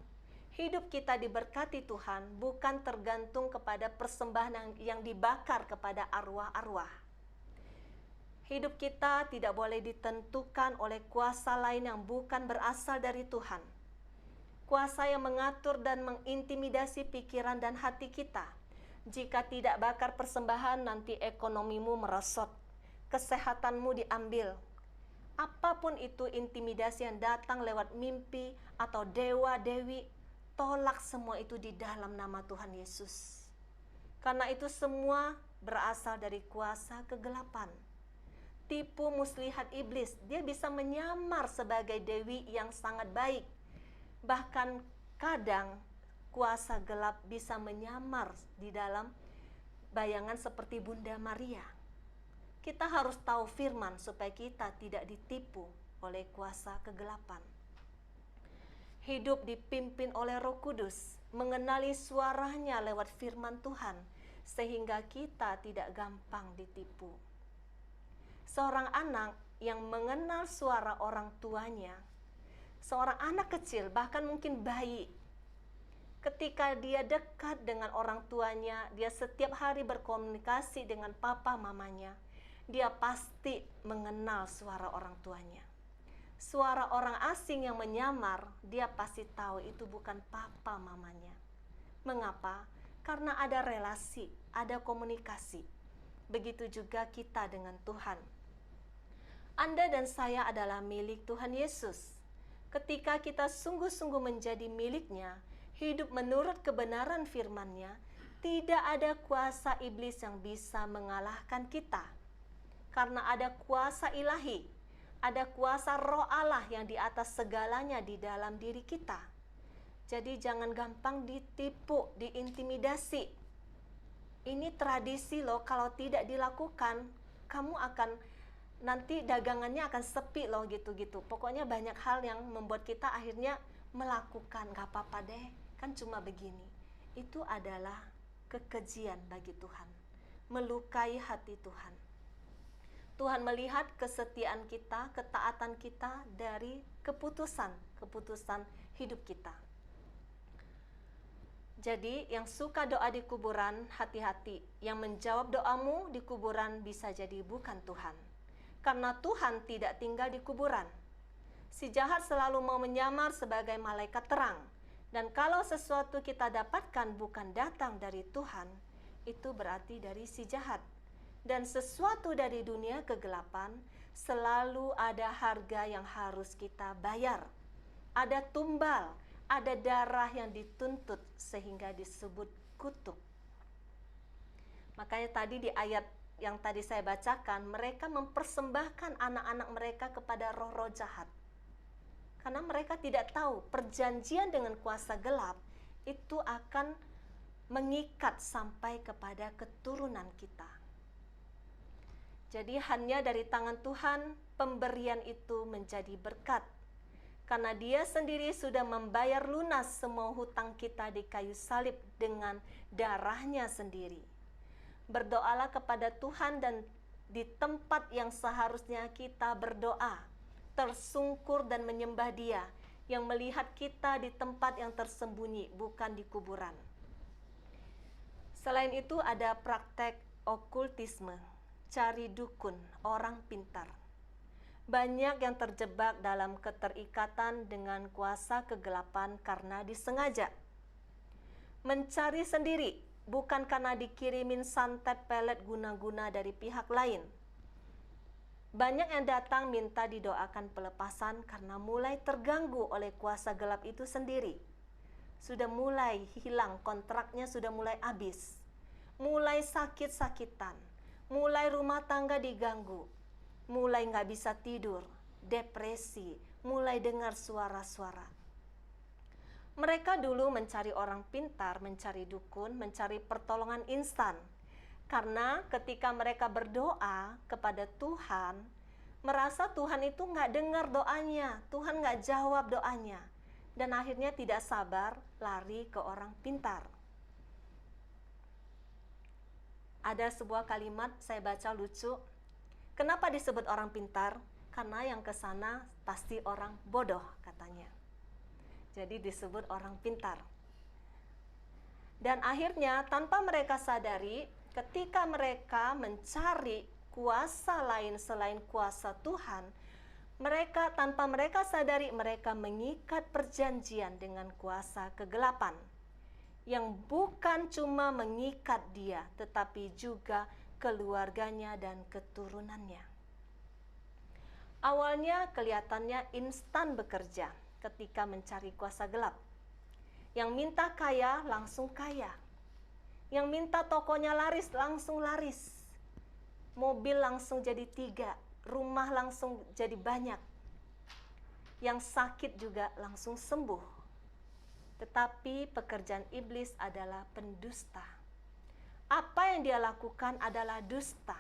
hidup kita diberkati Tuhan, bukan tergantung kepada persembahan yang dibakar kepada arwah-arwah. Hidup kita tidak boleh ditentukan oleh kuasa lain yang bukan berasal dari Tuhan. Kuasa yang mengatur dan mengintimidasi pikiran dan hati kita. Jika tidak bakar persembahan, nanti ekonomimu merosot, kesehatanmu diambil. Apapun itu intimidasi yang datang lewat mimpi atau dewa-dewi, tolak semua itu di dalam nama Tuhan Yesus. Karena itu semua berasal dari kuasa kegelapan. Tipu muslihat iblis, dia bisa menyamar sebagai dewi yang sangat baik. Bahkan kadang kuasa gelap bisa menyamar di dalam bayangan seperti Bunda Maria. Kita harus tahu firman supaya kita tidak ditipu oleh kuasa kegelapan. Hidup dipimpin oleh Roh Kudus, mengenali suaranya lewat firman Tuhan, sehingga kita tidak gampang ditipu. Seorang anak yang mengenal suara orang tuanya, seorang anak kecil, bahkan mungkin bayi, ketika dia dekat dengan orang tuanya, dia setiap hari berkomunikasi dengan papa mamanya, dia pasti mengenal suara orang tuanya. suara orang asing yang menyamar, dia pasti tahu itu bukan papa mamanya. Mengapa? Karena ada relasi, ada komunikasi. Begitu juga kita dengan Tuhan. Anda dan saya adalah milik Tuhan Yesus. Ketika kita sungguh-sungguh menjadi miliknya, hidup menurut kebenaran firman-Nya, tidak ada kuasa iblis yang bisa mengalahkan kita. Karena ada kuasa ilahi, ada kuasa roh Allah yang di atas segalanya di dalam diri kita. Jadi jangan gampang ditipu, diintimidasi. Ini tradisi loh, kalau tidak dilakukan, kamu akan nanti dagangannya akan sepi loh gitu-gitu. Pokoknya banyak hal yang membuat kita akhirnya melakukan, gak apa-apa deh, kan cuma begini. Itu adalah kekejian bagi Tuhan, melukai hati Tuhan. Tuhan melihat kesetiaan kita, ketaatan kita dari keputusan hidup kita. Jadi yang suka doa di kuburan, hati-hati. Yang menjawab doamu di kuburan bisa jadi bukan Tuhan. Karena Tuhan tidak tinggal di kuburan. Si jahat selalu mau menyamar sebagai malaikat terang. Dan kalau sesuatu kita dapatkan bukan datang dari Tuhan, itu berarti dari si jahat. Dan sesuatu dari dunia kegelapan, selalu ada harga yang harus kita bayar. Ada tumbal, ada darah yang dituntut sehingga disebut kutuk. Makanya tadi di ayat yang tadi saya bacakan, mereka mempersembahkan anak-anak mereka kepada roh-roh jahat. Karena mereka tidak tahu perjanjian dengan kuasa gelap itu akan mengikat sampai kepada keturunan kita. Jadi hanya dari tangan Tuhan pemberian itu menjadi berkat. Karena Dia sendiri sudah membayar lunas semua hutang kita di kayu salib dengan darah-Nya sendiri. Berdoalah kepada Tuhan dan di tempat yang seharusnya kita berdoa, tersungkur dan menyembah Dia yang melihat kita di tempat yang tersembunyi, bukan di kuburan. Selain itu ada praktek okultisme, cari dukun, orang pintar. Banyak yang terjebak dalam keterikatan dengan kuasa kegelapan karena disengaja. Mencari sendiri, bukan karena dikirimin santet pelet guna-guna dari pihak lain. Banyak yang datang minta didoakan pelepasan karena mulai terganggu oleh kuasa gelap itu sendiri. Sudah mulai hilang, kontraknya sudah mulai habis. Mulai sakit-sakitan, mulai rumah tangga diganggu, mulai nggak bisa tidur, depresi, mulai dengar suara-suara. Mereka dulu mencari orang pintar, mencari dukun, mencari pertolongan instan. Karena ketika mereka berdoa kepada Tuhan, merasa Tuhan itu nggak dengar doanya, Tuhan nggak jawab doanya. Dan akhirnya tidak sabar lari ke orang pintar. Ada sebuah kalimat saya baca lucu. Kenapa disebut orang pintar? Karena yang ke sana pasti orang bodoh katanya. Jadi disebut orang pintar. Dan akhirnya tanpa mereka sadari, ketika mereka mencari kuasa lain selain kuasa Tuhan, tanpa mereka sadari mereka mengikat perjanjian dengan kuasa kegelapan. Yang bukan cuma mengikat dia, tetapi juga keluarganya dan keturunannya. Awalnya kelihatannya instan bekerja ketika mencari kuasa gelap. Yang minta kaya langsung kaya. Yang minta tokonya laris langsung laris. Mobil langsung jadi 3, rumah langsung jadi banyak. Yang sakit juga langsung sembuh. Tetapi pekerjaan iblis adalah pendusta. Apa yang dia lakukan adalah dusta.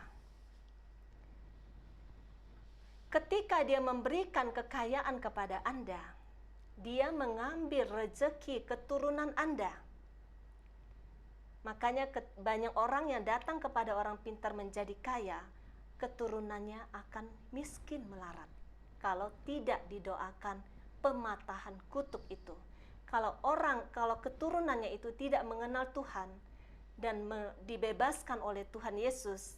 Ketika dia memberikan kekayaan kepada Anda, dia mengambil rezeki keturunan Anda. Makanya banyak orang yang datang kepada orang pintar menjadi kaya, keturunannya akan miskin melarat. Kalau tidak didoakan pematahan kutuk itu. Kalau keturunannya itu tidak mengenal Tuhan dan dibebaskan oleh Tuhan Yesus,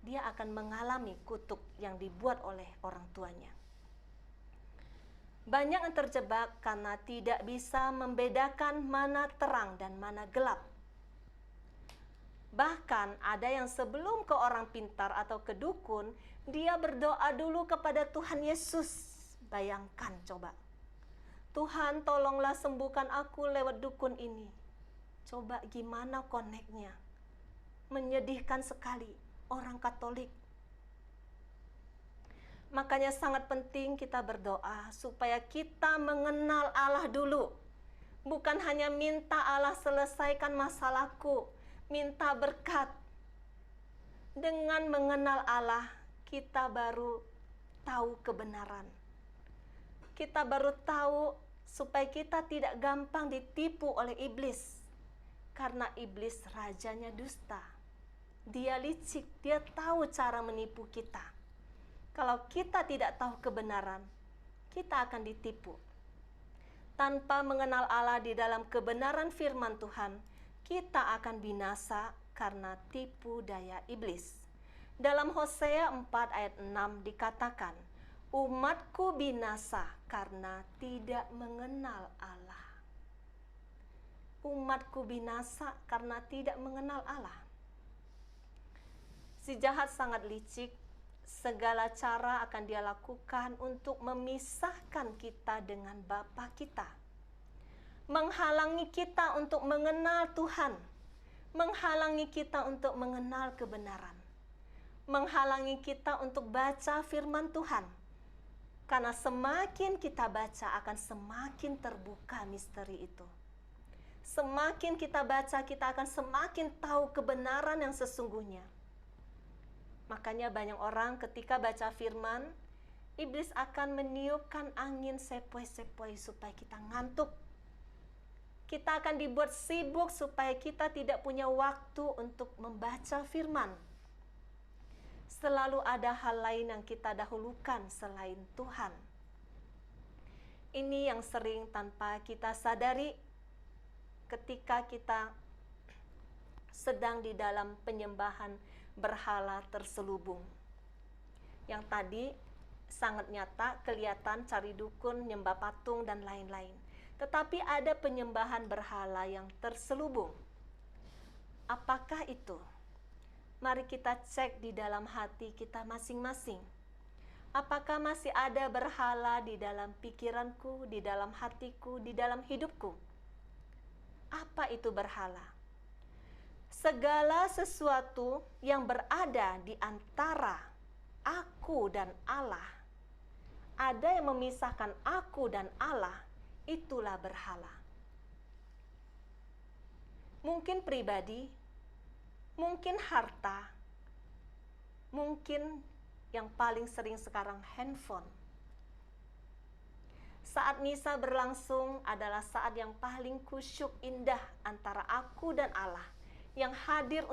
dia akan mengalami kutuk yang dibuat oleh orang tuanya. Banyak yang terjebak karena tidak bisa membedakan mana terang dan mana gelap. Bahkan ada yang sebelum ke orang pintar atau ke dukun, dia berdoa dulu kepada Tuhan Yesus. Bayangkan coba. Tuhan, tolonglah sembuhkan aku lewat dukun ini. Coba gimana koneknya? Menyedihkan sekali orang Katolik. Makanya sangat penting kita berdoa supaya kita mengenal Allah dulu. Bukan hanya minta Allah selesaikan masalahku, minta berkat. Dengan mengenal Allah, kita baru tahu kebenaran. Kita baru tahu supaya kita tidak gampang ditipu oleh iblis. Karena iblis rajanya dusta. Dia licik, dia tahu cara menipu kita. Kalau kita tidak tahu kebenaran, kita akan ditipu. Tanpa mengenal Allah di dalam kebenaran firman Tuhan, kita akan binasa karena tipu daya iblis. Dalam Hosea 4 ayat 6 dikatakan, umatku binasa karena tidak mengenal Allah. Umatku binasa karena tidak mengenal Allah. Si jahat sangat licik, segala cara akan dia lakukan untuk memisahkan kita dengan Bapa kita. Menghalangi kita untuk mengenal Tuhan. Menghalangi kita untuk mengenal kebenaran. Menghalangi kita untuk baca firman Tuhan. Karena semakin kita baca akan semakin terbuka misteri itu. Semakin kita baca, kita akan semakin tahu kebenaran yang sesungguhnya. Makanya banyak orang ketika baca firman, iblis akan meniupkan angin sepoi-sepoi supaya kita ngantuk. Kita akan dibuat sibuk supaya kita tidak punya waktu untuk membaca firman. Selalu ada hal lain yang kita dahulukan selain Tuhan. Ini yang sering tanpa kita sadari ketika kita sedang di dalam penyembahan berhala terselubung. Yang tadi sangat nyata, kelihatan cari dukun, nyembah patung, dan lain-lain. Tetapi ada penyembahan berhala yang terselubung. Apakah itu? Mari kita cek di dalam hati kita masing-masing. Apakah masih ada berhala di dalam pikiranku, di dalam hatiku, di dalam hidupku? Apa itu berhala? Segala sesuatu yang berada di antara aku dan Allah, ada yang memisahkan aku dan Allah, itulah berhala. Mungkin pribadi, mungkin harta, mungkin yang paling sering sekarang handphone. Saat misa berlangsung adalah saat yang paling kusyuk indah antara aku dan Allah, yang hadir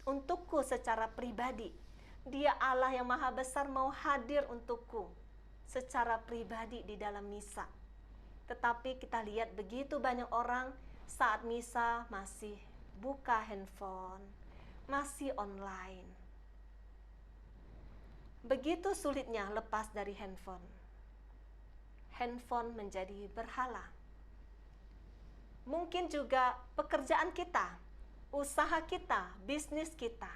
untukku secara pribadi. Dia Allah yang maha besar mau hadir untukku secara pribadi di dalam misa. Tetapi kita lihat begitu banyak orang saat misa masih buka handphone, masih online. Begitu sulitnya lepas dari handphone. Handphone menjadi berhala. Mungkin juga pekerjaan kita, usaha kita, bisnis kita,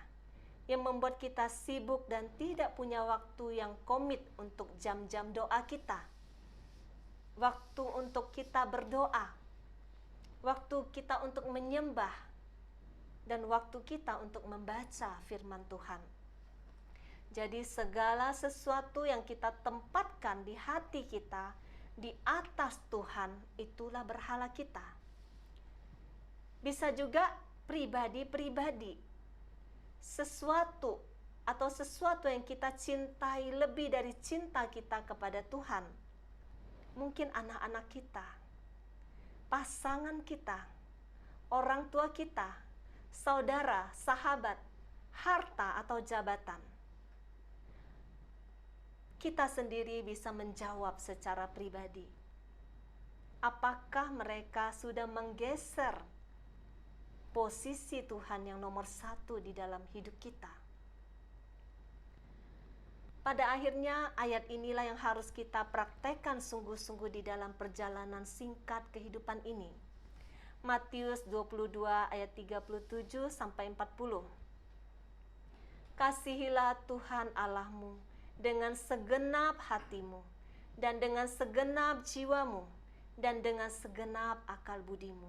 yang membuat kita sibuk dan tidak punya waktu yang komit untuk jam-jam doa kita. Waktu untuk kita berdoa, waktu kita untuk menyembah, dan waktu kita untuk membaca firman Tuhan. Jadi segala sesuatu yang kita tempatkan di hati kita, di atas Tuhan, itulah berhala kita. Bisa juga pribadi-pribadi, sesuatu atau sesuatu yang kita cintai lebih dari cinta kita kepada Tuhan. Mungkin anak-anak kita, pasangan kita, orang tua kita, saudara, sahabat, harta atau jabatan. Kita sendiri bisa menjawab secara pribadi. Apakah mereka sudah menggeser posisi Tuhan yang nomor satu di dalam hidup kita? Pada akhirnya ayat inilah yang harus kita praktekkan sungguh-sungguh di dalam perjalanan singkat kehidupan ini. Matius 22 ayat 37 sampai 40. Kasihilah Tuhan Allahmu dengan segenap hatimu, dan dengan segenap jiwamu, dan dengan segenap akal budimu.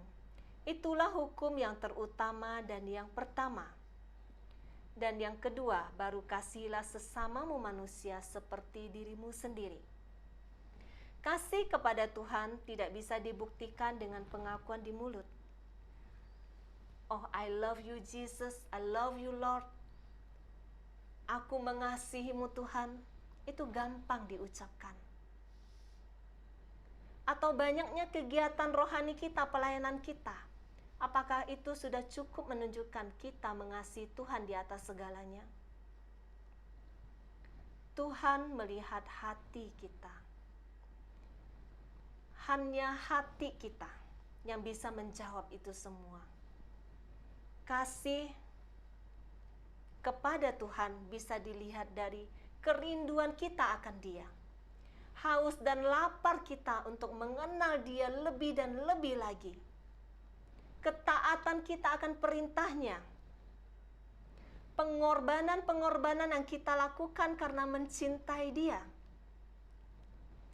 Itulah hukum yang terutama dan yang pertama. Dan yang kedua, baru kasihilah sesamamu manusia seperti dirimu sendiri. Kasih kepada Tuhan tidak bisa dibuktikan dengan pengakuan di mulut. Oh, I love you Jesus, I love you Lord. Aku mengasihimu Tuhan, itu gampang diucapkan. Atau banyaknya kegiatan rohani kita, pelayanan kita, apakah itu sudah cukup menunjukkan kita mengasihi Tuhan di atas segalanya? Tuhan melihat hati kita. Hanya hati kita yang bisa menjawab itu semua. Kasih kepada Tuhan bisa dilihat dari kerinduan kita akan Dia. Haus dan lapar kita untuk mengenal Dia lebih dan lebih lagi. Ketaatan kita akan perintahnya. Pengorbanan-pengorbanan yang kita lakukan karena mencintai Dia.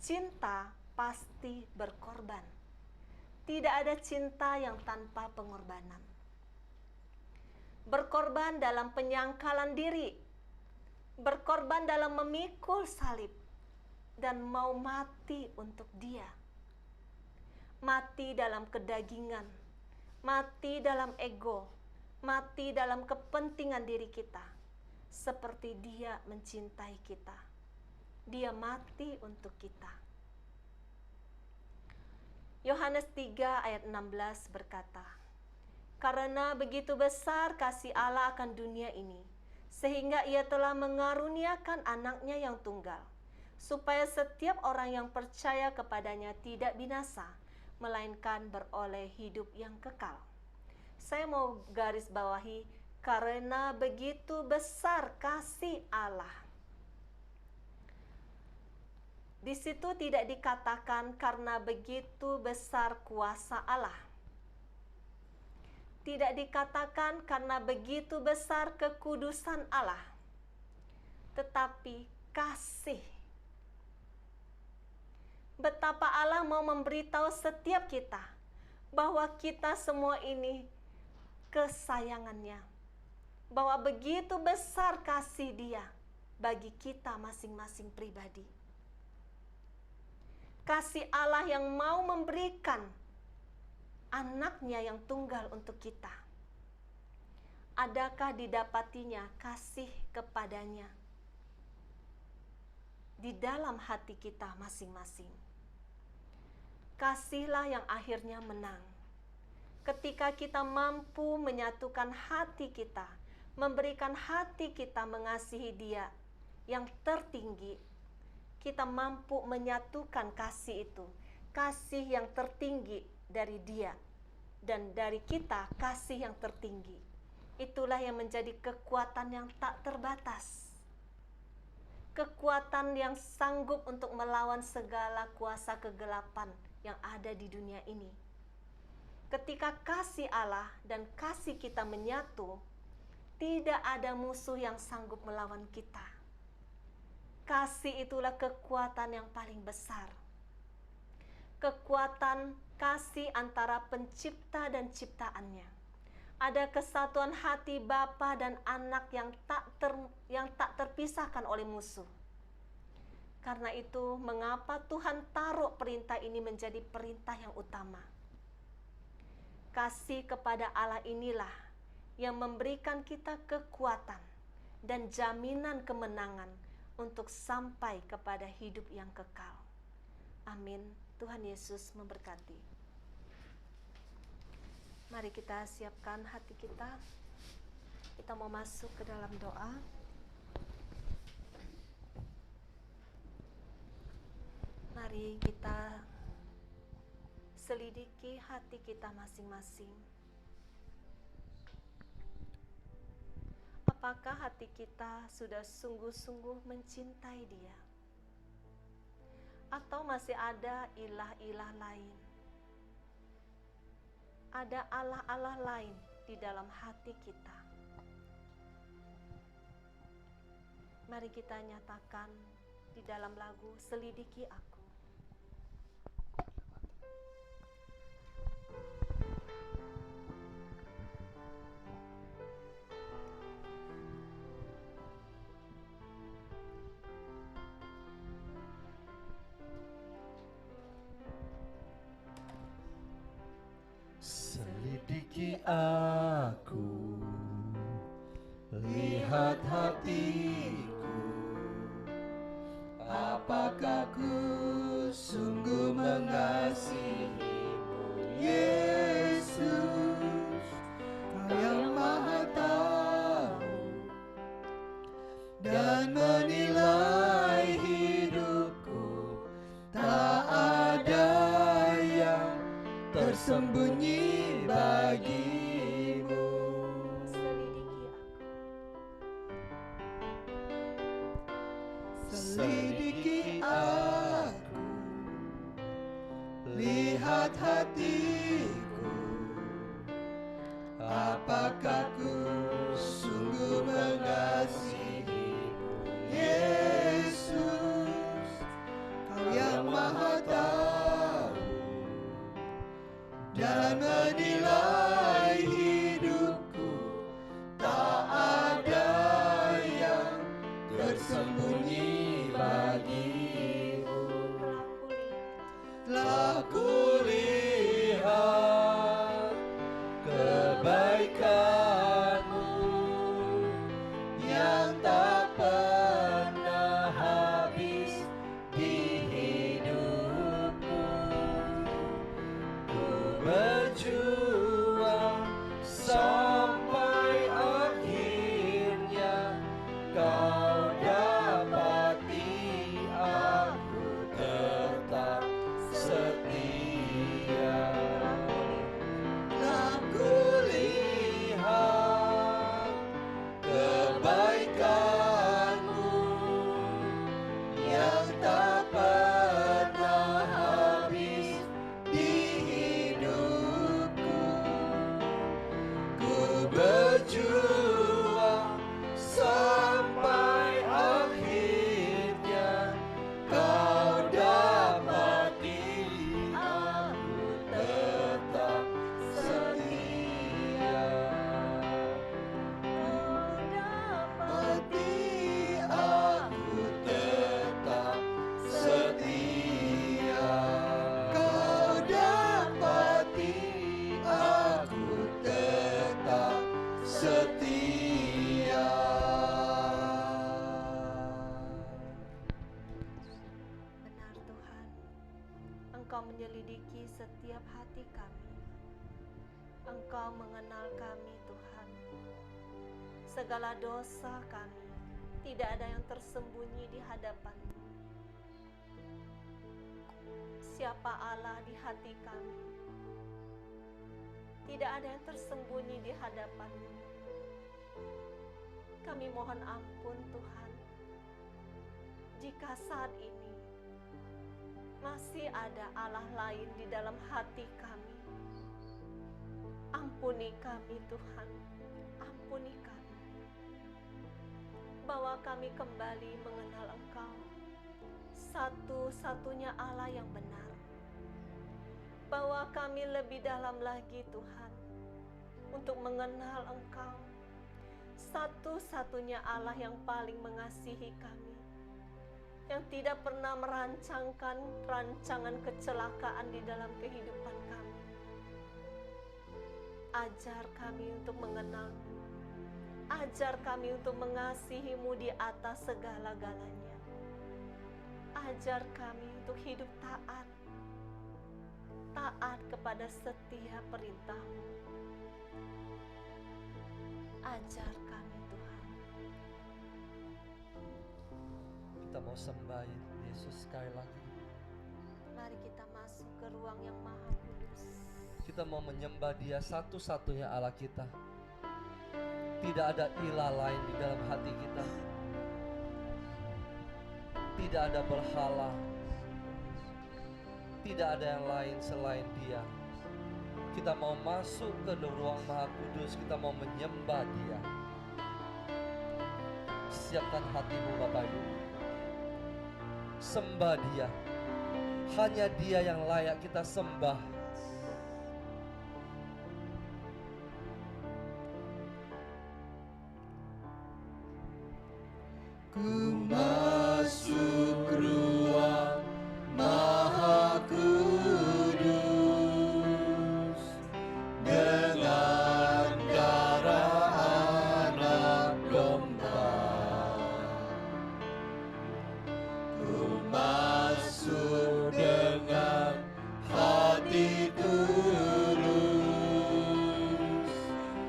Cinta pasti berkorban. Tidak ada cinta yang tanpa pengorbanan. Berkorban dalam penyangkalan diri. Berkorban dalam memikul salib. Dan mau mati untuk Dia. Mati dalam kedagingan. Mati dalam ego, mati dalam kepentingan diri kita, seperti Dia mencintai kita. Dia mati untuk kita. Yohanes 3 ayat 16 berkata, karena begitu besar kasih Allah akan dunia ini, sehingga Ia telah mengaruniakan anaknya yang tunggal, supaya setiap orang yang percaya kepadanya tidak binasa, melainkan beroleh hidup yang kekal. Saya mau garis bawahi, karena begitu besar kasih Allah. Di situ tidak dikatakan karena begitu besar kuasa Allah. Tidak dikatakan karena begitu besar kekudusan Allah. Tetapi kasih. Betapa Allah mau memberitahu setiap kita bahwa kita semua ini kesayangannya. Bahwa begitu besar kasih Dia bagi kita masing-masing pribadi. Kasih Allah yang mau memberikan anaknya yang tunggal untuk kita. Adakah didapatinya kasih kepadanya di dalam hati kita masing-masing? Kasihlah yang akhirnya menang. Ketika kita mampu menyatukan hati kita, memberikan hati kita mengasihi Dia yang tertinggi, kita mampu menyatukan kasih itu, kasih yang tertinggi dari Dia, dan dari kita kasih yang tertinggi. Itulah yang menjadi kekuatan yang tak terbatas. Kekuatan yang sanggup untuk melawan segala kuasa kegelapan yang ada di dunia ini. Ketika kasih Allah dan kasih kita menyatu, tidak ada musuh yang sanggup melawan kita. Kasih itulah kekuatan yang paling besar. Kekuatan kasih antara pencipta dan ciptaannya. Ada kesatuan hati Bapa dan Anak yang tak terpisahkan oleh musuh. Karena itu, mengapa Tuhan taruh perintah ini menjadi perintah yang utama? Kasih kepada Allah inilah yang memberikan kita kekuatan dan jaminan kemenangan untuk sampai kepada hidup yang kekal. Amin. Tuhan Yesus memberkati. Mari kita siapkan hati kita. Kita mau masuk ke dalam doa. Mari kita selidiki hati kita masing-masing. apakah hati kita sudah sungguh-sungguh mencintai Dia? Atau masih ada ilah-ilah lain? Ada Allah-Allah lain di dalam hati kita. Mari kita nyatakan di dalam lagu Selidiki Aku. Selidiki aku, lihat hatiku, apakah ku sungguh mengasihimu, Yesus, Kau yang Maha Tahu dan menilai hidupku, tak ada yang tersembunyi bagimu. Selidiki aku, lihat hatiku, apakah ku sungguh mengasihimu, Yesus, Kau yang Maha Tahu dan menilai hidupku, tak ada yang tersembunyi bagimu. Telah kulihat kebaikan-Mu yang tak pernah habis di hidupku. Berjuang sampai akhirnya Kau dapati aku tetap setia. Aku lihat kebaikan-Mu yang tak pernah habis di hidupku. Ku berjuang sampai akhirnya Kau dapati aku tetap setia. Kau dapati aku tetap setia. Kau dapati aku tetap setia. Benar Tuhan, Engkau menyelidiki setiap hati kami. Engkau mengenal kami Tuhan. Segala dosa kami, tidak ada yang tersembunyi di hadapan-Mu. Siapa Allah di hati kami? Tidak ada yang tersembunyi di hadapan-Mu. Kami mohon ampun Tuhan, jika saat ini masih ada Allah lain di dalam hati kami. Ampuni kami Tuhan, ampuni kami. Bawa kami kembali mengenal Engkau, satu-satunya Allah yang benar. Bawa kami lebih dalam lagi Tuhan, untuk mengenal Engkau, satu-satunya Allah yang paling mengasihi kami, yang tidak pernah merancangkan rancangan kecelakaan di dalam kehidupan kami. Ajar kami untuk mengenal-Mu, ajar kami untuk mengasihi-Mu di atas segala-galanya. Ajar kami untuk hidup taat, taat kepada setiap perintah-Mu. Ajar kami Tuhan. Kita mau sembah Yesus sekali lagi. Mari kita masuk ke ruang yang maha kudus. Kita mau menyembah Dia satu-satunya Allah kita. Tidak ada ilah lain di dalam hati kita. Tidak ada berhala. Tidak ada yang lain selain Dia. Kita mau masuk ke ruang Maha Kudus, kita mau menyembah Dia. Siapkan hatimu Bapak Ibu. Sembah Dia. Hanya Dia yang layak kita sembah. Ku masuk ruang Maha Kudus dengan darah anak domba. Ku masuk dengan hati tulus,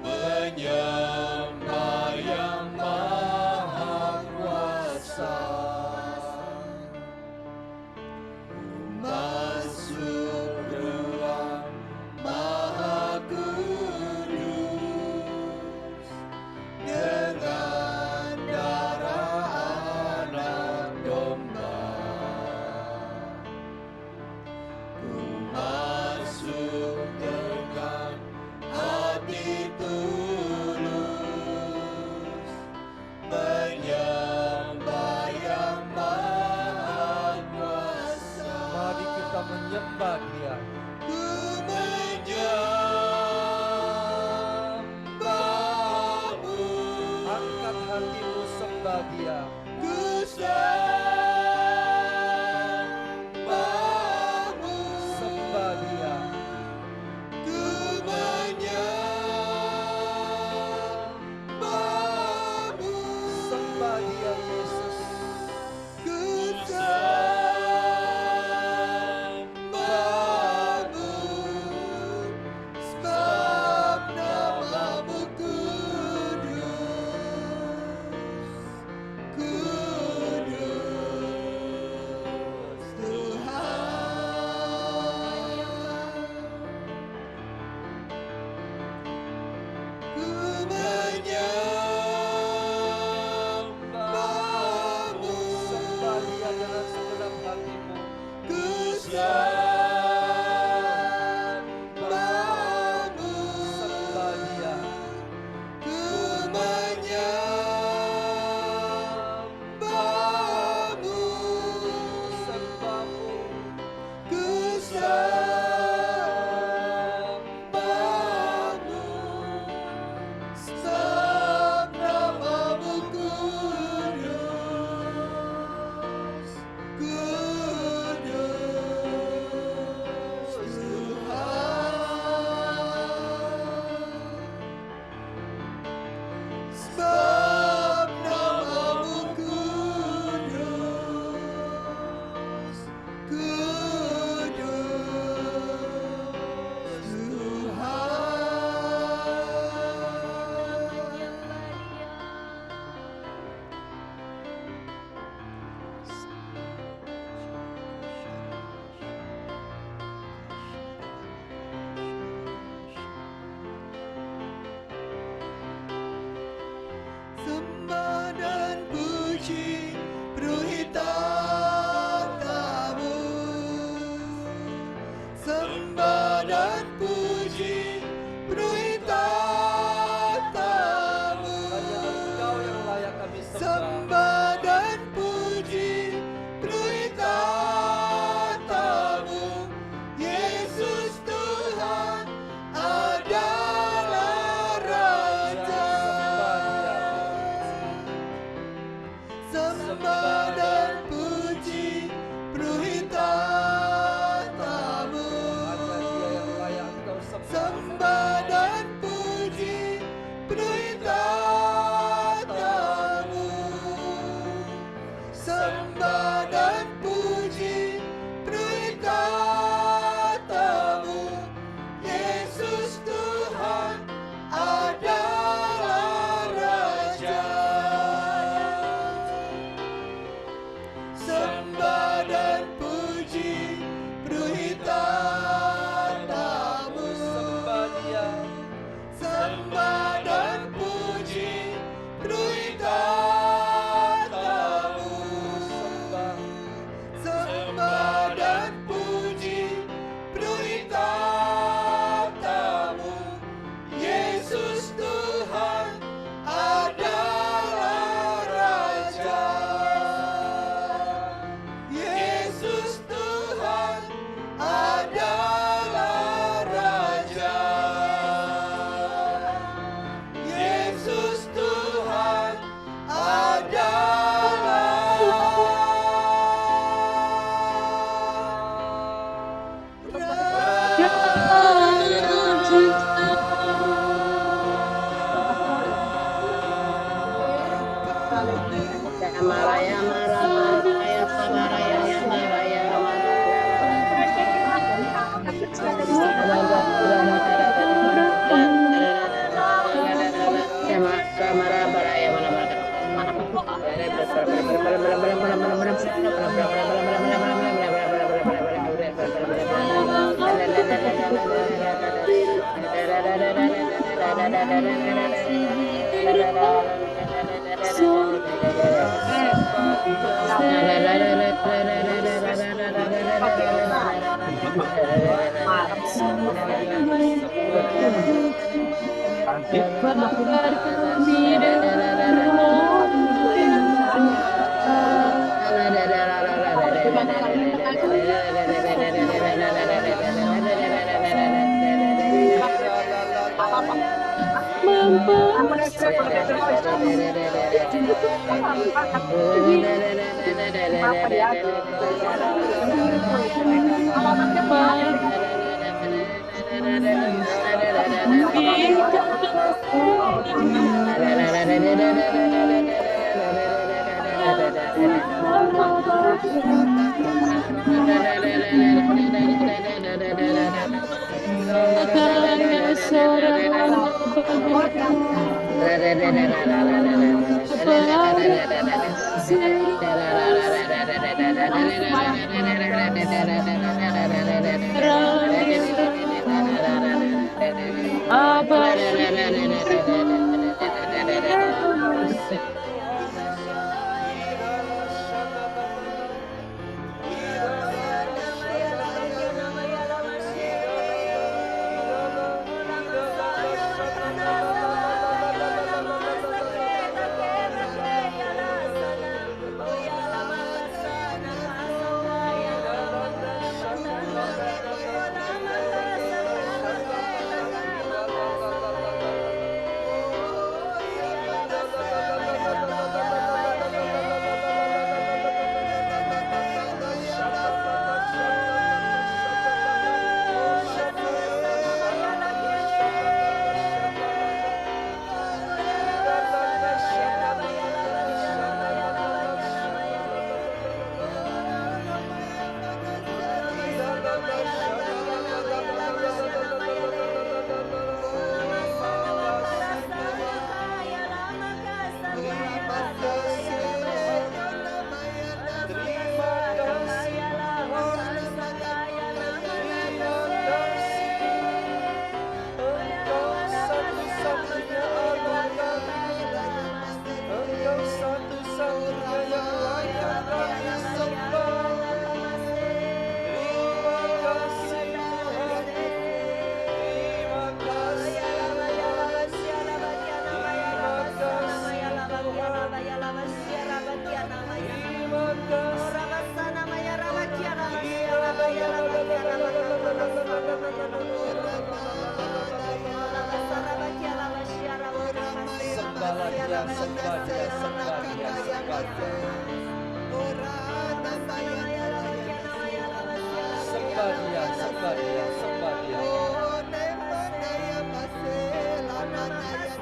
menyembah yang Maha Kuasa. Masuk ruang Maha Kudus dengan darah anak domba. Ku masuk dengan hati tulus, menyembah yang Maha Kuasa. Mari kita menyembah Dia. Ku menyembahmu, Angkat hatimu, sembah Dia. ku sembahmu, Sembah Dia. ku menyembahmu, Sembah Dia Yesus. ku sembahmu, sebab namamu kudus. Ku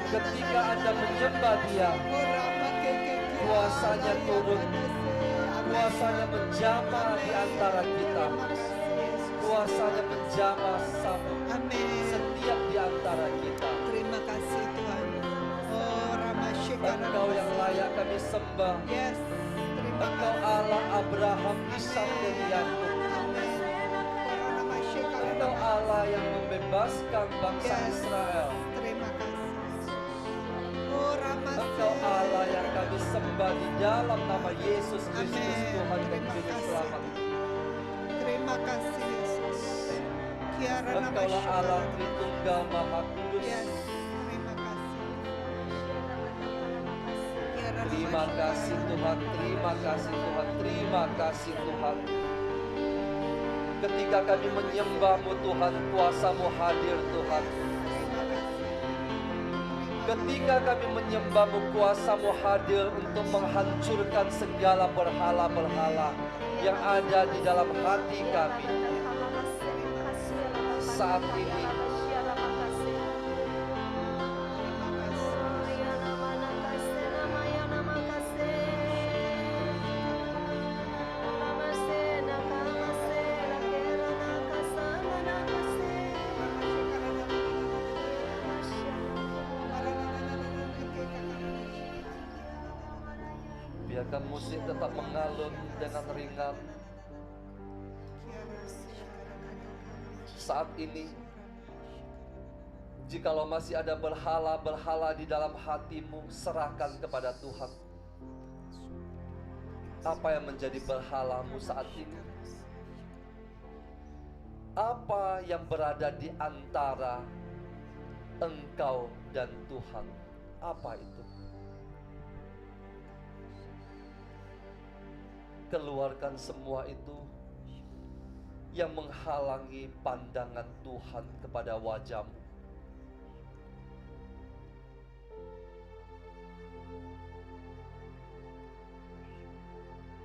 Ketika Anda menyembah Dia, kuasanya turun, kuasanya menjamah di antara kita, kuasanya menjamah sama setiap di antara kita. Terima kasih Tuhan. Oh Rama Shekara. Engkau yang layak kami sembah. Yes. Terima Engkau Allah Abraham, Ishak dan Yakub. Engkau Allah yang membebaskan bangsa Israel. Terima kasih. Oh Rama. Engkau Allah yang kami sembah di dalam nama Yesus Kristus, Amin. Tuhan dan Terima Juru kasih. Selamat. Terima kasih Yesus. Kiara nama Engkaulah Allah Shekara. Tritunggal Maha Kudus. Yes. Terima kasih. Kiara nama Terima Shekara. kasih Tuhan, terima kasih Tuhan, terima kasih Tuhan. Ketika kami menyembah-Mu Tuhan, kuasa-Mu hadir Tuhan. Ketika kami menyembah-Mu, kuasa-Mu hadir untuk menghancurkan segala berhala-berhala yang ada di dalam hati kami. Saat ini, biarkan musik tetap mengalun dengan ringan. Saat ini, Jikalau masih ada berhala-berhala di dalam hatimu, serahkan kepada Tuhan. Apa yang menjadi berhalamu saat ini? Apa yang berada di antara engkau dan Tuhan? Apa itu? Keluarkan semua itu yang menghalangi pandangan Tuhan kepada wajahmu.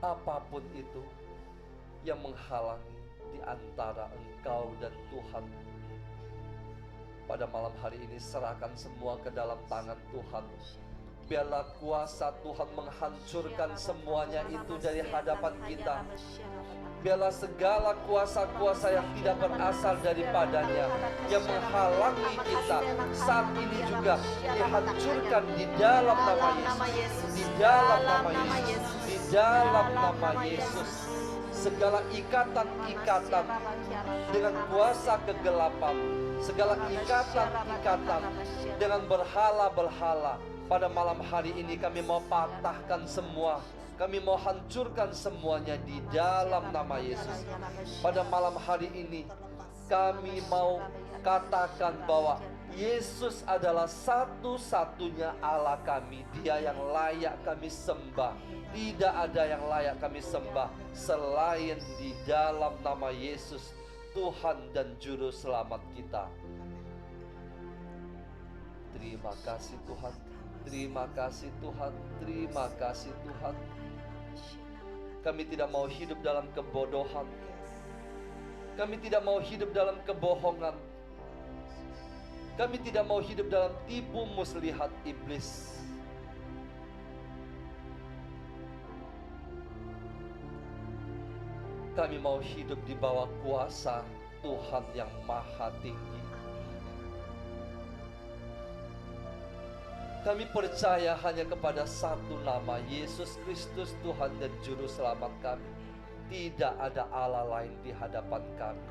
Apapun itu yang menghalangi di antara engkau dan Tuhan, pada malam hari ini serahkan semua ke dalam tangan Tuhan. Biarlah kuasa Tuhan menghancurkan semuanya itu dari hadapan kita. Biarlah segala kuasa-kuasa yang tidak berasal daripadanya, yang menghalangi kita, saat ini juga dihancurkan di dalam nama Yesus. Di dalam nama Yesus. Di dalam nama Yesus. Segala ikatan-ikatan dengan kuasa kegelapan, segala ikatan-ikatan dengan berhala-berhala, pada malam hari ini kami mau patahkan semua. Kami mau hancurkan semuanya di dalam nama Yesus. Pada malam hari ini kami mau katakan bahwa Yesus adalah satu-satunya Allah kami. Dia yang layak kami sembah. Tidak ada yang layak kami sembah selain di dalam nama Yesus, Tuhan dan Juru Selamat kita. Terima kasih Tuhan. Terima kasih Tuhan. Terima kasih Tuhan. Kami tidak mau hidup dalam kebodohan. Kami tidak mau hidup dalam kebohongan. Kami tidak mau hidup dalam tipu muslihat iblis. Kami mau hidup di bawah kuasa Tuhan yang maha tinggi. Kami percaya hanya kepada satu nama, Yesus Kristus, Tuhan dan Juru Selamat kami. Tidak ada Allah lain di hadapan kami.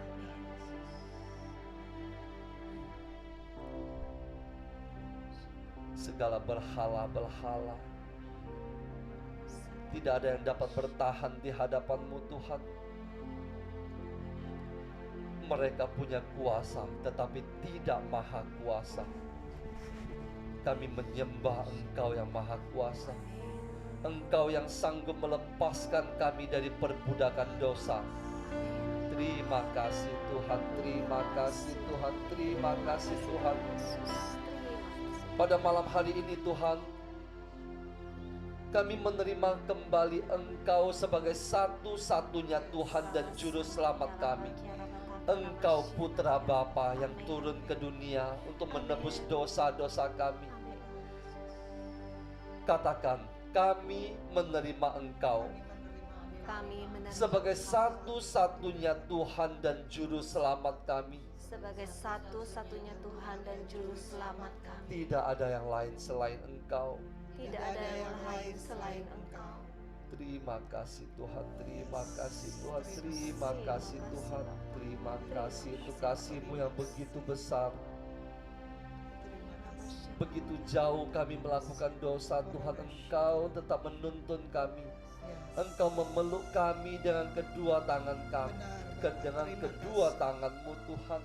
Segala berhala-berhala, tidak ada yang dapat bertahan di hadapan-Mu Tuhan. Mereka punya kuasa, tetapi tidak maha kuasa. Kami menyembah Engkau yang maha kuasa. Engkau yang sanggup melepaskan kami dari perbudakan dosa. Terima kasih Tuhan, terima kasih Tuhan, terima kasih Tuhan. Pada malam hari ini Tuhan, kami menerima kembali Engkau sebagai satu-satunya Tuhan dan Juru Selamat kami. Engkau Putra Bapa yang turun ke dunia untuk menebus dosa-dosa kami. Katakan, kami menerima Engkau sebagai satu-satunya Tuhan dan Juru Selamat kami. Sebagai satu-satunya Tuhan dan Juru Selamat kami. Tidak ada yang lain selain Engkau. Tidak ada yang lain selain Engkau. Terima kasih Tuhan, terima kasih Tuhan, terima kasih Tuhan. Terima kasih untuk kasih-Mu yang begitu besar. Begitu jauh kami melakukan dosa, Tuhan, Engkau tetap menuntun kami. Engkau memeluk kami dengan kedua tangan kami, dengan kedua tangan-Mu Tuhan.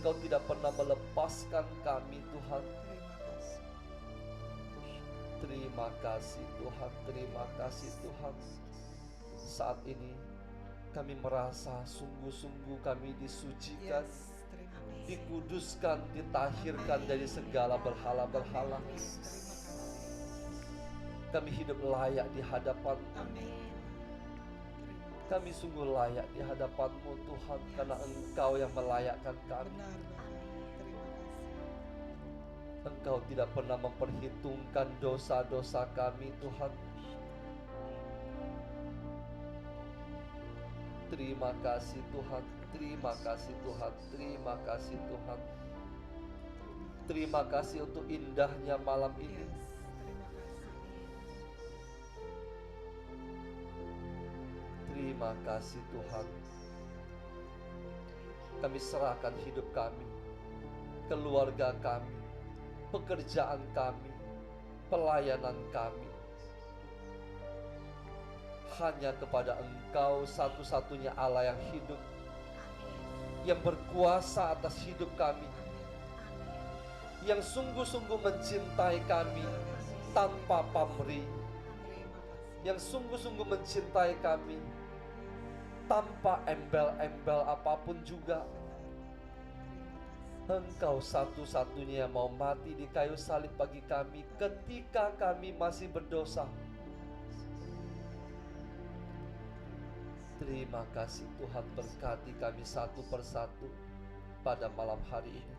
Engkau tidak pernah melepaskan kami Tuhan. Terima kasih Tuhan, terima kasih Tuhan. Saat ini kami merasa sungguh-sungguh kami disucikan, dikuduskan, ditahirkan dari segala berhala-berhala. Kami hidup layak di hadapan-Mu. Kami sungguh layak di hadapan-Mu Tuhan, karena Engkau yang melayakkan kami. Engkau tidak pernah memperhitungkan dosa-dosa kami Tuhan. Terima kasih Tuhan, terima kasih Tuhan, terima kasih Tuhan. Terima kasih untuk indahnya malam ini. Terima kasih Tuhan. Kami serahkan hidup kami. keluarga kami, pekerjaan kami, pelayanan kami. Hanya kepada Engkau satu-satunya Allah yang hidup, yang berkuasa atas hidup kami, yang sungguh-sungguh mencintai kami tanpa pamrih, yang sungguh-sungguh mencintai kami tanpa embel-embel apapun juga. Engkau satu-satunya yang mau mati di kayu salib bagi kami ketika kami masih berdosa. Terima kasih Tuhan, berkati kami satu persatu pada malam hari ini.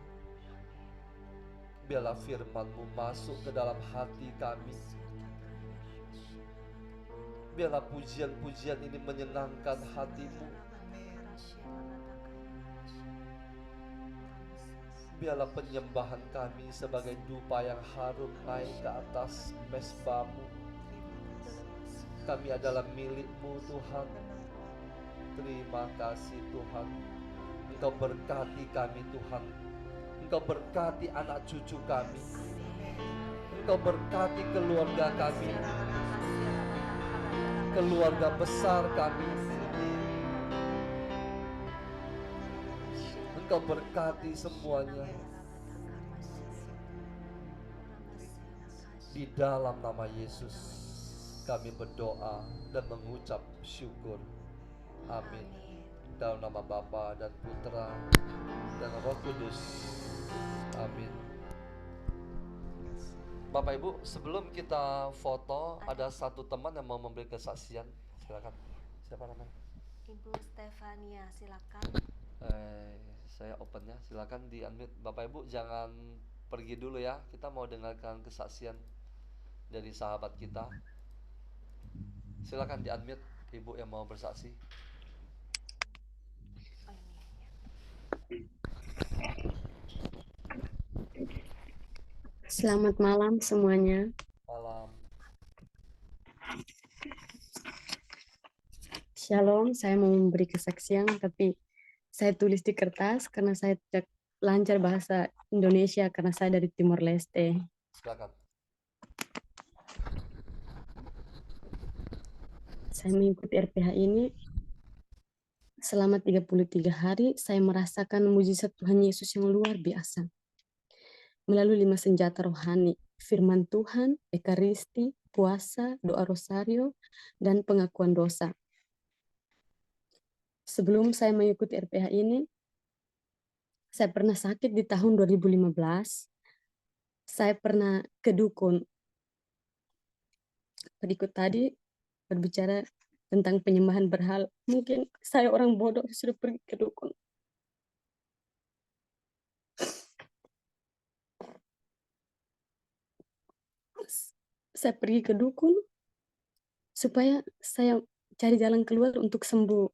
Biarlah firman-Mu masuk ke dalam hati kami. Biarlah pujian-pujian ini menyenangkan hati-Mu. Biarlah penyembahan kami sebagai dupa yang harum naik ke atas mezbah-Mu. Kami adalah milik-Mu Tuhan. Terima kasih Tuhan. Engkau berkati kami Tuhan. Engkau berkati anak cucu kami. Engkau berkati keluarga kami, keluarga besar kami. Engkau berkati semuanya. Di dalam nama Yesus kami berdoa dan mengucap syukur. Amin. Dalam nama Bapa dan Putra dan Roh Kudus. Amin. Bapak Ibu, sebelum kita foto, ada satu teman yang mau memberi kesaksian. Silakan. Siapa namanya? Ibu Stefania, silakan. Saya opennya. Silakan di-unmute. Bapak Ibu jangan pergi dulu ya. Kita mau dengarkan kesaksian dari sahabat kita. Silakan di-unmute Ibu yang mau bersaksi. Selamat malam semuanya. Malam. Shalom, saya mau memberi kesaksian tapi saya tulis di kertas karena saya tidak lancar bahasa Indonesia karena saya dari Timor Leste. Silakan. Saya mengikuti RPH ini selama 33 hari. Saya merasakan mujizat Tuhan Yesus yang luar biasa. Melalui 5 senjata rohani, firman Tuhan, ekaristi, puasa, doa rosario, dan pengakuan dosa. Sebelum saya mengikuti RPH ini, saya pernah sakit di tahun 2015. Saya pernah ke dukun. Berikut tadi berbicara tentang penyembahan berhala. Mungkin saya orang bodoh sudah pergi ke dukun. Saya pergi ke dukun supaya saya cari jalan keluar untuk sembuh.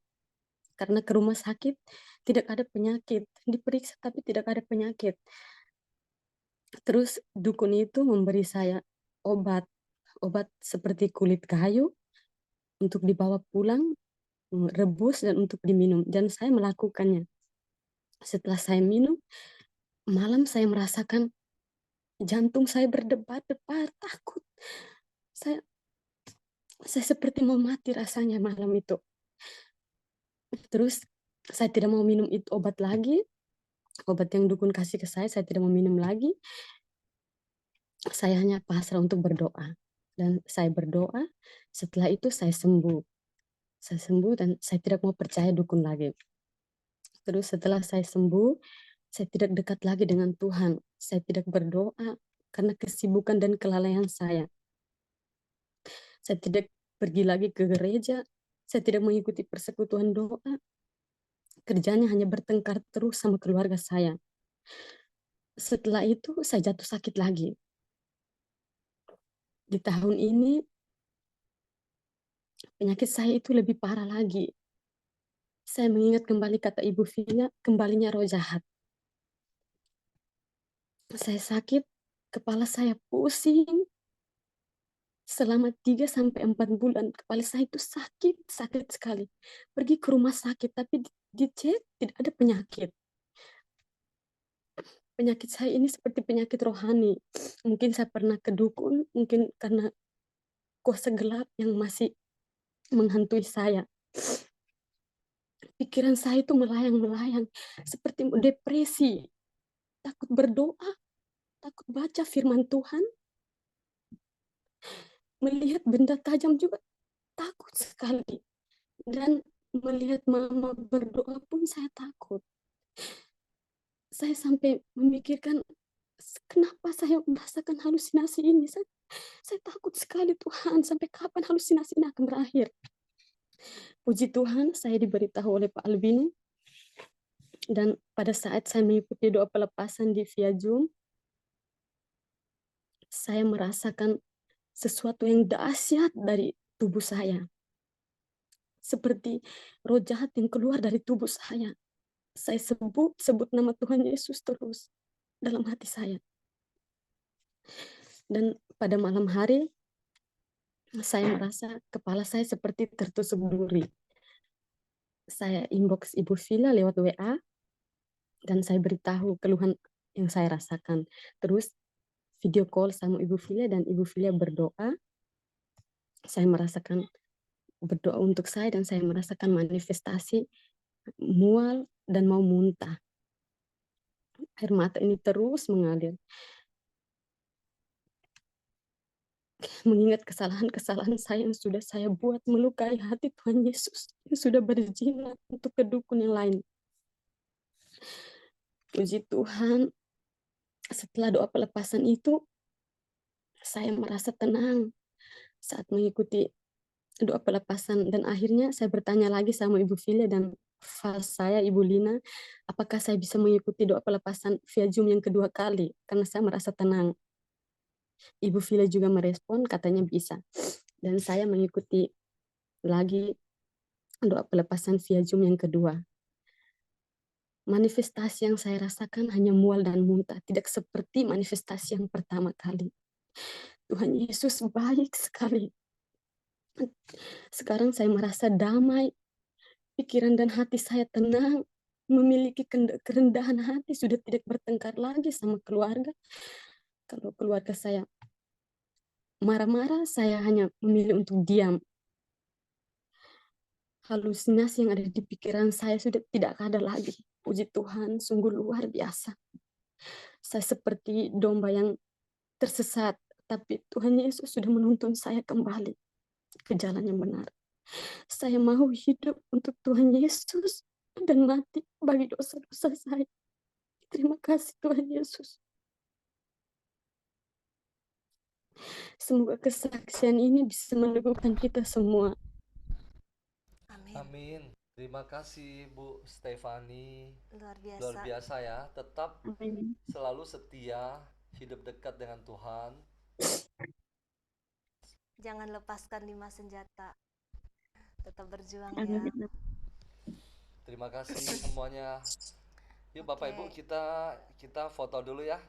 Karena ke rumah sakit tidak ada penyakit. Diperiksa tapi tidak ada penyakit. Terus dukun itu memberi saya obat seperti kulit kayu untuk dibawa pulang, rebus dan untuk diminum. Dan saya melakukannya. Setelah saya minum, malam saya merasakan jantung saya berdebar-debar, takut. Saya seperti mau mati rasanya malam itu. Terus saya tidak mau minum itu obat lagi. Obat yang dukun kasih ke saya tidak mau minum lagi. Saya hanya pasrah untuk berdoa. Dan saya berdoa, setelah itu saya sembuh. Saya sembuh dan saya tidak mau percaya dukun lagi. Terus setelah saya sembuh, saya tidak dekat lagi dengan Tuhan. Saya tidak berdoa karena kesibukan dan kelalaian saya. Saya tidak pergi lagi ke gereja. Saya tidak mengikuti persekutuan doa. Kerjanya hanya bertengkar terus sama keluarga saya. Setelah itu saya jatuh sakit lagi. Di tahun ini penyakit saya itu lebih parah lagi. Saya mengingat kembali kata Ibu Vina, kembalinya roh jahat. Saya sakit, kepala saya pusing. Selama 3-4 bulan kepala saya itu sakit sekali. Pergi ke rumah sakit tapi dicek tidak ada penyakit. penyakit saya ini seperti penyakit rohani. Mungkin saya pernah ke dukun, mungkin karena kuasa gelap yang masih menghantui saya. Pikiran saya itu melayang-melayang, seperti depresi, takut berdoa, takut baca firman Tuhan, melihat benda tajam juga takut sekali. Dan melihat mama berdoa pun saya takut. Saya sampai memikirkan, kenapa saya merasakan halusinasi ini? Saya takut sekali Tuhan, sampai kapan halusinasi ini akan berakhir? Puji Tuhan, saya diberitahu oleh Pak Albino, dan pada saat saya mengikuti doa pelepasan di via Zoom, saya merasakan sesuatu yang dahsyat dari tubuh saya. Seperti roh jahat yang keluar dari tubuh saya. Saya sebut nama Tuhan Yesus terus dalam hati saya. Dan pada malam hari, saya merasa kepala saya seperti tertusuk duri. Saya inbox Ibu Vila lewat WA, dan saya beritahu keluhan yang saya rasakan. Terus video call sama Ibu Vila, dan Ibu Vila berdoa. Saya merasakan berdoa untuk saya, dan saya merasakan manifestasi mual dan mau muntah. Air mata ini terus mengalir. Mengingat kesalahan-kesalahan saya yang sudah saya buat melukai hati Tuhan Yesus, yang sudah berzina untuk kedukun yang lain. Puji Tuhan, setelah doa pelepasan itu, saya merasa tenang saat mengikuti doa pelepasan. Dan akhirnya saya bertanya lagi sama Ibu Vila dan fals saya, Ibu Lina, apakah saya bisa mengikuti doa pelepasan via Zoom yang kedua kali, karena saya merasa tenang. Ibu Vila juga merespon, katanya bisa. Dan saya mengikuti lagi doa pelepasan via Zoom yang kedua. Manifestasi yang saya rasakan hanya mual dan muntah, tidak seperti manifestasi yang pertama kali. Tuhan Yesus baik sekali. Sekarang saya merasa damai, pikiran dan hati saya tenang, memiliki kerendahan hati, sudah tidak bertengkar lagi sama keluarga. Kalau keluarga saya marah-marah, saya hanya memilih untuk diam. Halusinasi yang ada di pikiran saya sudah tidak ada lagi. Puji Tuhan, sungguh luar biasa. Saya seperti domba yang tersesat, tapi Tuhan Yesus sudah menuntun saya kembali ke jalan yang benar. Saya mau hidup untuk Tuhan Yesus dan mati bagi dosa-dosa saya. Terima kasih Tuhan Yesus. Semoga kesaksian ini bisa meneguhkan kita semua. Amin. Amin. Terima kasih Bu Stefani. Luar biasa. Luar biasa ya. Tetap Amin. selalu setia, hidup dekat dengan Tuhan. Jangan lepaskan 5 senjata. Tetap berjuang ya. Amin. Terima kasih semuanya. Yuk Bapak Oke. Ibu, kita foto dulu ya.